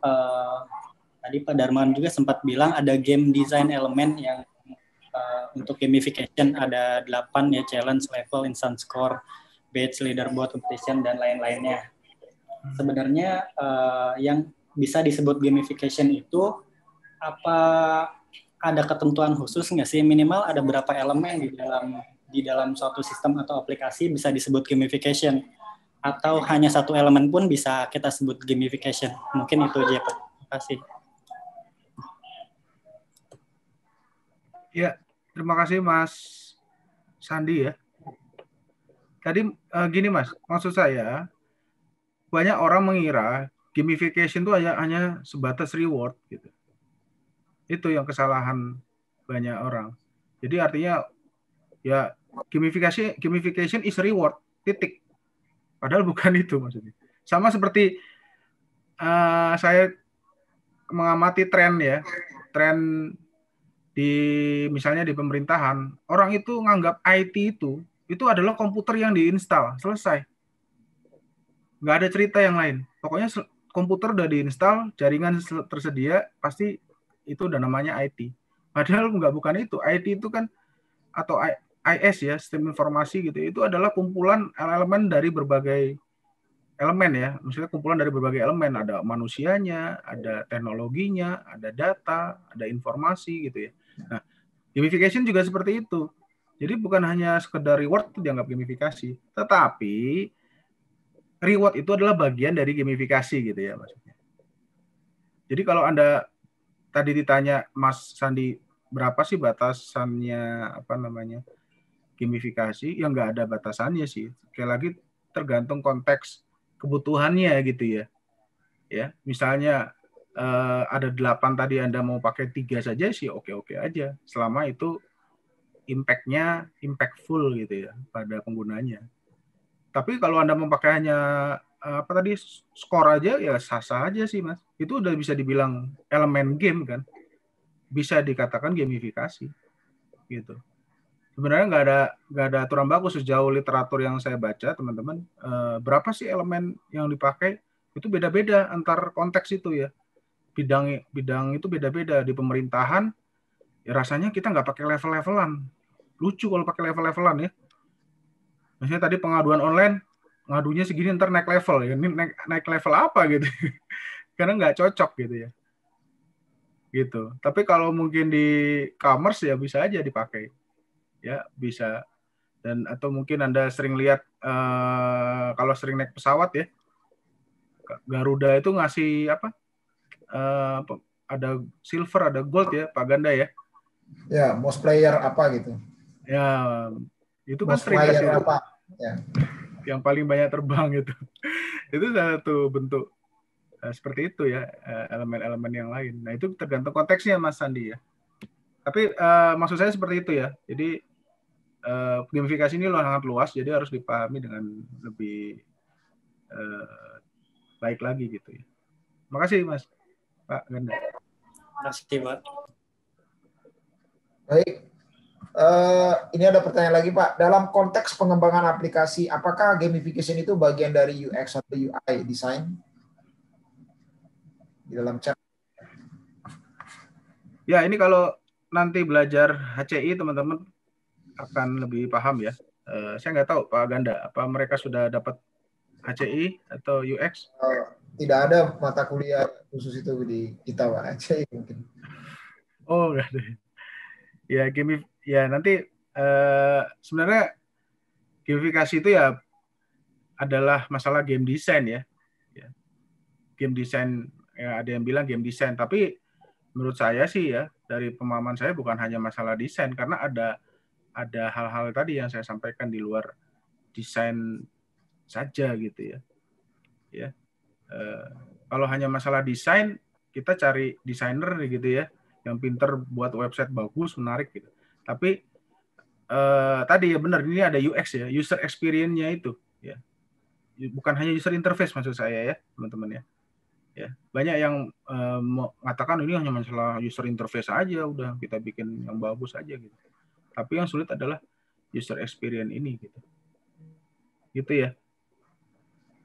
tadi Pak Darmawan juga sempat bilang ada game design element yang untuk gamification ada 8 ya, challenge, level, instant score, badge, leaderboard, competition, dan lain-lainnya. Sebenarnya yang bisa disebut gamification itu apa ada ketentuan khusus nggak sih, minimal ada berapa elemen di dalam suatu sistem atau aplikasi bisa disebut gamification, atau hanya satu elemen pun bisa kita sebut gamification? Mungkin itu aja Pak. Terima kasih. Ya, terima kasih Mas Sandi ya. Tadi gini Mas, maksud saya banyak orang mengira gamification itu hanya sebatas reward gitu. Itu yang kesalahan banyak orang. Jadi artinya ya gamification is reward, titik. Padahal bukan itu maksudnya. Sama seperti saya mengamati tren ya, tren misalnya di pemerintahan, orang itu nganggap IT itu adalah komputer yang diinstal, selesai. Nggak ada cerita yang lain. Pokoknya komputer udah diinstal, jaringan tersedia, pasti itu udah namanya IT. Padahal bukan itu. IT itu kan, atau IS ya, sistem informasi gitu, itu adalah kumpulan elemen dari berbagai elemen ya. Maksudnya kumpulan dari berbagai elemen. Ada manusianya, ada teknologinya, ada data, ada informasi gitu ya. Nah, gamification juga seperti itu. Jadi bukan hanya sekedar reward itu dianggap gamifikasi, tetapi reward itu adalah bagian dari gamifikasi gitu ya maksudnya. Jadi kalau Anda tadi ditanya Mas Sandi berapa sih batasannya gamifikasi, ya nggak ada batasannya sih. Sekali lagi tergantung konteks kebutuhannya gitu ya. Ya, misalnya ada 8 tadi Anda mau pakai 3 saja sih oke-oke aja, selama itu impact-nya impactful gitu ya pada penggunanya. Tapi kalau Anda mau pakai hanya skor aja ya sah-sah aja sih Mas. Itu udah bisa dibilang elemen game kan. Bisa dikatakan gamifikasi gitu. sebenarnya nggak ada aturan baku sejauh literatur yang saya baca, teman-teman. Berapa sih elemen yang dipakai? Itu beda-beda antar konteks itu ya. Bidang itu beda-beda. Di pemerintahan, ya rasanya kita nggak pakai level-levelan. Lucu kalau pakai level-levelan ya. Misalnya tadi pengaduan online, ngadunya segini ntar naik level ya. Ini naik level apa gitu? Karena nggak cocok gitu ya. Gitu. Tapi kalau mungkin di commerce ya bisa aja dipakai. Ya, bisa. Dan atau mungkin Anda sering lihat kalau sering naik pesawat ya, Garuda itu ngasih apa? Ada silver, ada gold ya, Pak Ganda ya. Ya, most player apa gitu. Ya, itu kan Most sering player kasih apa? Ya. yang paling banyak terbang gitu. Itu satu bentuk seperti itu ya, elemen-elemen yang lain. Nah, itu tergantung konteksnya Mas Sandi ya. Tapi maksud saya seperti itu ya. Jadi gamifikasi ini sangat luas, jadi harus dipahami dengan lebih baik lagi gitu ya. Makasih Mas Pak Ganda. Makasih Pak. Baik. Ini ada pertanyaan lagi Pak. Dalam konteks pengembangan aplikasi, apakah gamification itu bagian dari UX atau UI design? Di dalam chat. Ya, ini kalau nanti belajar HCI teman-teman akan lebih paham ya. Saya nggak tahu Pak Ganda, apa mereka sudah dapat HCI atau UX? Tidak ada mata kuliah khusus itu di kita Pak. HCI mungkin. Oh, nggak ada. Ya nanti sebenarnya gamifikasi itu ya adalah masalah game design ya. Game design ya, ada yang bilang game design, tapi menurut saya sih ya dari pemahaman saya bukan hanya masalah desain, karena ada hal-hal tadi yang saya sampaikan di luar desain saja gitu ya. Kalau hanya masalah desain, kita cari desainer gitu ya yang pinter buat website bagus, menarik gitu. Tapi tadi ya benar, ini ada UX ya, user experience-nya itu ya. Bukan hanya user interface maksud saya ya, teman-teman ya. Ya, banyak yang mengatakan ini hanya masalah user interface aja, udah kita bikin yang bagus aja gitu. Tapi yang sulit adalah user experience ini gitu. Gitu ya.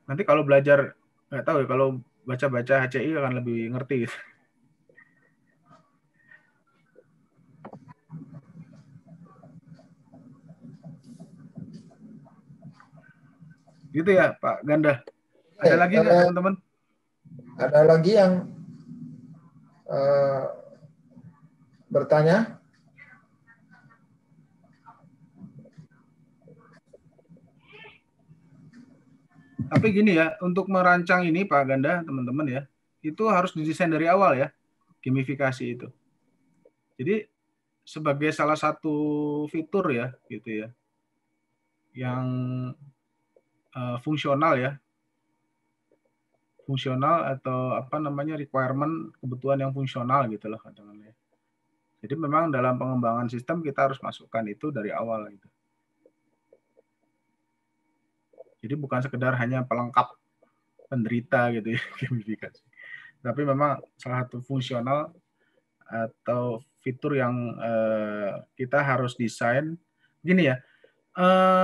Nanti kalau belajar nggak tahu ya, kalau baca-baca HCI akan lebih ngerti gitu. Gitu ya Pak Ganda. Ada lagi nggak teman-teman? Ada lagi yang bertanya? Tapi gini ya, untuk merancang ini Pak Ganda, teman-teman ya, itu harus didesain dari awal ya, gamifikasi itu. Jadi sebagai salah satu fitur ya, gitu ya, yang fungsional ya, fungsional atau apa namanya requirement, kebutuhan yang fungsional gitu loh katakanlah. Jadi memang dalam pengembangan sistem kita harus masukkan itu dari awal gitu. Jadi bukan sekedar hanya pelengkap penderita gitu ya gamifikasi. Tapi memang salah satu fungsional atau fitur yang kita harus desain. Gini ya,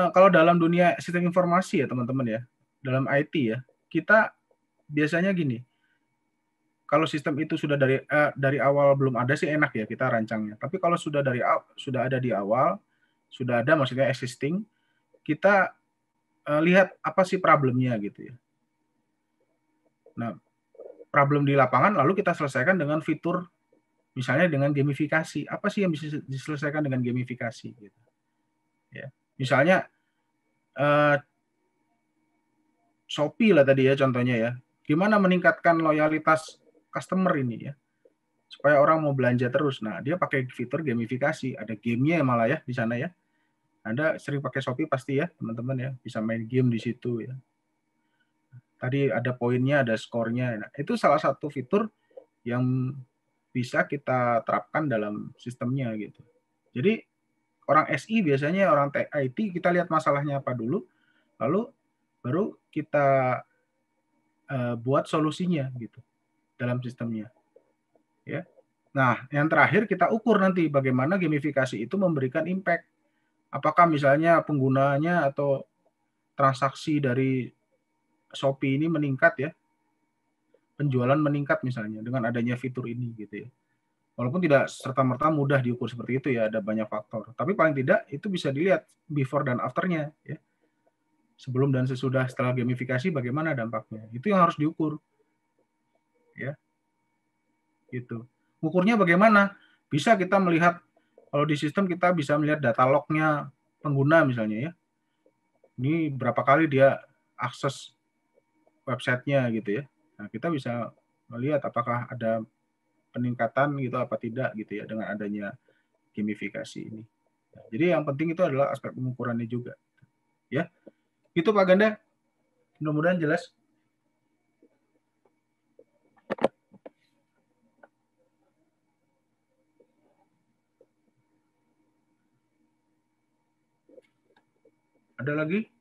kalau dalam dunia sistem informasi ya teman-teman ya, dalam IT ya, kita biasanya gini, kalau sistem itu sudah dari awal belum ada sih enak ya kita rancangnya. Tapi kalau sudah ada di awal, sudah ada maksudnya existing, kita lihat apa sih problemnya gitu ya. Nah, problem di lapangan lalu kita selesaikan dengan fitur, misalnya dengan gamifikasi. Apa sih yang bisa diselesaikan dengan gamifikasi gitu. Ya. Misalnya Shopee lah tadi ya contohnya ya. Gimana meningkatkan loyalitas customer ini ya. Supaya orang mau belanja terus. Nah, dia pakai fitur gamifikasi. Ada gamenya malah ya di sana ya. Anda sering pakai Shopee pasti ya, teman-teman ya. Bisa main game di situ ya. Tadi ada poinnya, ada skornya. Nah, itu salah satu fitur yang bisa kita terapkan dalam sistemnya gitu. Jadi orang SI biasanya orang IT kita lihat masalahnya apa dulu, lalu baru kita buat solusinya gitu dalam sistemnya. Ya. Nah, yang terakhir kita ukur nanti bagaimana gamifikasi itu memberikan impact apakah misalnya penggunanya atau transaksi dari Shopee ini meningkat ya, penjualan meningkat misalnya dengan adanya fitur ini gitu ya. Walaupun tidak serta-merta mudah diukur seperti itu ya, ada banyak faktor. Tapi paling tidak itu bisa dilihat before dan after-nya ya. Sebelum dan sesudah setelah gamifikasi bagaimana dampaknya. Itu yang harus diukur. Ya. Gitu. Ukurnya bagaimana? Bisa kita melihat kalau di sistem kita bisa melihat data log-nya pengguna misalnya ya. Ini berapa kali dia akses websitenya gitu ya. Nah, kita bisa melihat apakah ada peningkatan gitu apa tidak gitu ya dengan adanya gamifikasi ini. Jadi yang penting itu adalah aspek pengukurannya juga. Ya. Itu Pak Ganda. Mudah-mudahan jelas. Ada lagi?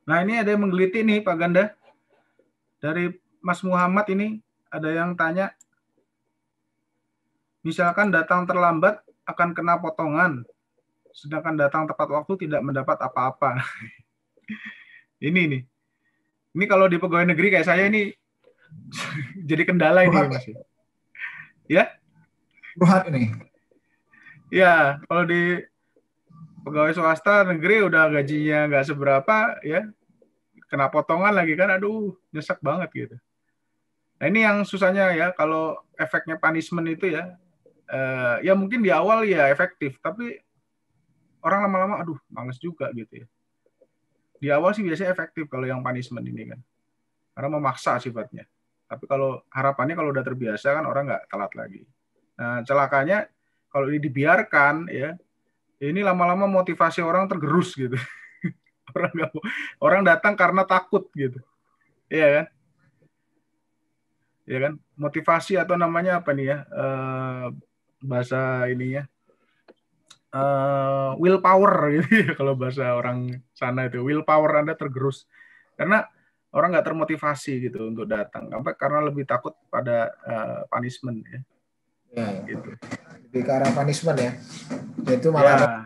Nah, ini ada yang menggeliti nih Pak Ganda. Dari Mas Muhammad ini ada yang tanya, misalkan datang terlambat akan kena potongan, sedangkan datang tepat waktu tidak mendapat apa-apa. Ini nih. Ini kalau di pegawai negeri kayak saya ini jadi kendala ini Mas. Ya? Buat ini. Ya, kalau di pegawai swasta negeri udah gajinya nggak seberapa ya, kena potongan lagi kan, aduh nyesek banget gitu. Nah ini yang susahnya ya, kalau efeknya punishment itu ya, ya mungkin di awal ya efektif, tapi orang lama-lama aduh males juga gitu ya. Di awal sih biasanya efektif kalau yang punishment ini kan, karena memaksa sifatnya. Tapi kalau harapannya kalau udah terbiasa kan orang nggak telat lagi. Nah celakanya kalau ini dibiarkan ya, ini lama-lama motivasi orang tergerus gitu. Orang datang karena takut gitu, iya kan? Ya kan? Motivasi atau namanya apa nih ya? Bahasa ininya willpower gitu ya, kalau bahasa orang sana itu willpower Anda tergerus karena orang nggak termotivasi gitu untuk datang, sampai karena lebih takut pada punishment ya. Ya, Gitu. lebih ke arah punishment ya. Itu malah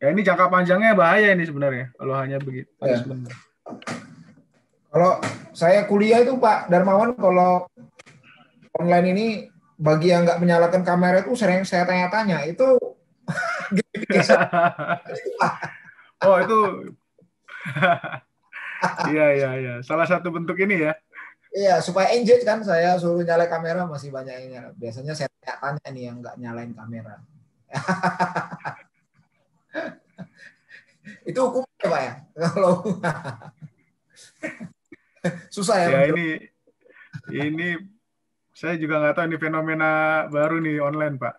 ya ini jangka panjangnya bahaya ini sebenarnya kalau hanya begitu punishment. Ya. Kalau saya kuliah itu Pak Darmawan, kalau online ini bagi yang nggak menyalakan kamera itu sering saya tanya-tanya itu. Oh itu iya salah satu bentuk ini ya. Iya, supaya engage kan saya suruh nyalain kamera, masih banyak yang nyala. Biasanya saya tanya nih yang nggak nyalain kamera. Itu hukumnya Pak ya? Kalau susah ya. Ya ini saya juga nggak tahu, ini fenomena baru nih online Pak.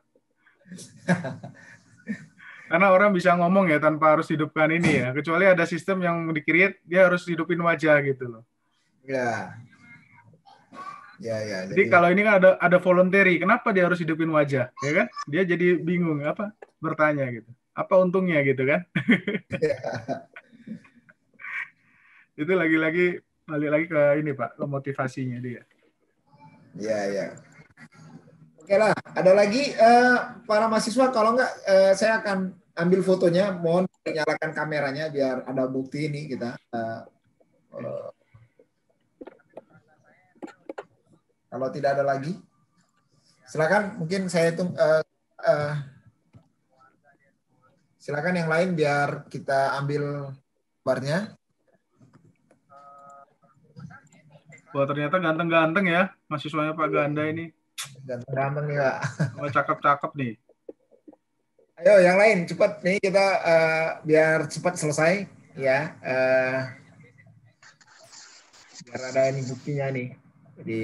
Karena orang bisa ngomong ya tanpa harus hidupkan ini ya, kecuali ada sistem yang di-create dia harus hidupin wajah gitu loh. Ya. Jadi kalau ini kan ada voluntary, kenapa dia harus hidupin wajah, ya kan? Dia jadi bingung apa bertanya gitu. Apa untungnya gitu kan? Itu lagi-lagi balik lagi ke ini Pak, ke motivasinya dia. Ya. Oke lah, ada lagi para mahasiswa, kalau enggak saya akan ambil fotonya, mohon nyalakan kameranya biar ada bukti ini kita. Kalau tidak ada lagi, silakan. Mungkin saya hitung. Silakan yang lain biar kita ambil gambarnya. Wah ternyata ganteng-ganteng ya mahasiswanya Pak Ganda ini. Ganteng-ganteng nih Pak. Oh, cakep-cakep nih. Ayo yang lain cepat nih kita biar cepat selesai ya. Biar ada ini buktinya nih. Jadi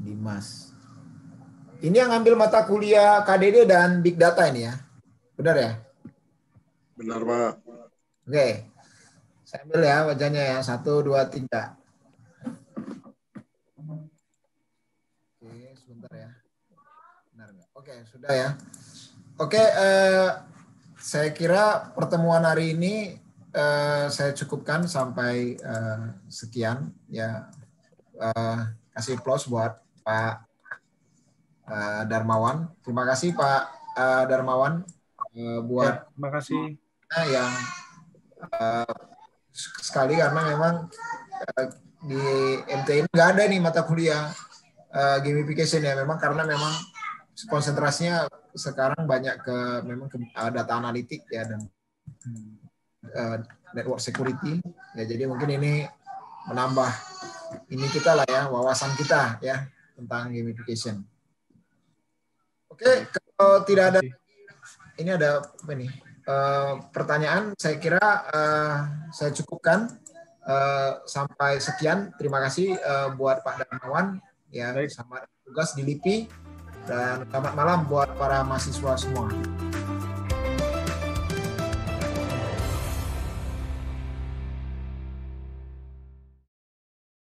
Dimas. Ini yang ambil mata kuliah KDD dan Big Data ini ya? Benar ya? Benar, Pak. Oke. Saya ambil ya wajahnya ya. 1, 2, 3. Oke, sebentar. sebentar ya. Benar nggak? Oke, sudah ya. Oke, saya kira pertemuan hari ini saya cukupkan sampai sekian ya. Kasih applause buat Pak Darmawan. Terima kasih Pak Darmawan buat terima kasih yang sekali karena memang di MTI nggak ada nih mata kuliah gamification ya, memang karena memang konsentrasinya sekarang banyak ke data analitik ya dan network security ya, jadi mungkin ini menambah ini kita lah ya, wawasan kita ya tentang gamification. Oke, kalau tidak ada, ini ada apa nih pertanyaan, saya kira saya cukupkan sampai sekian. Terima kasih buat Pak Darmawan ya, selamat tugas di LIPI dan selamat malam buat para mahasiswa semua.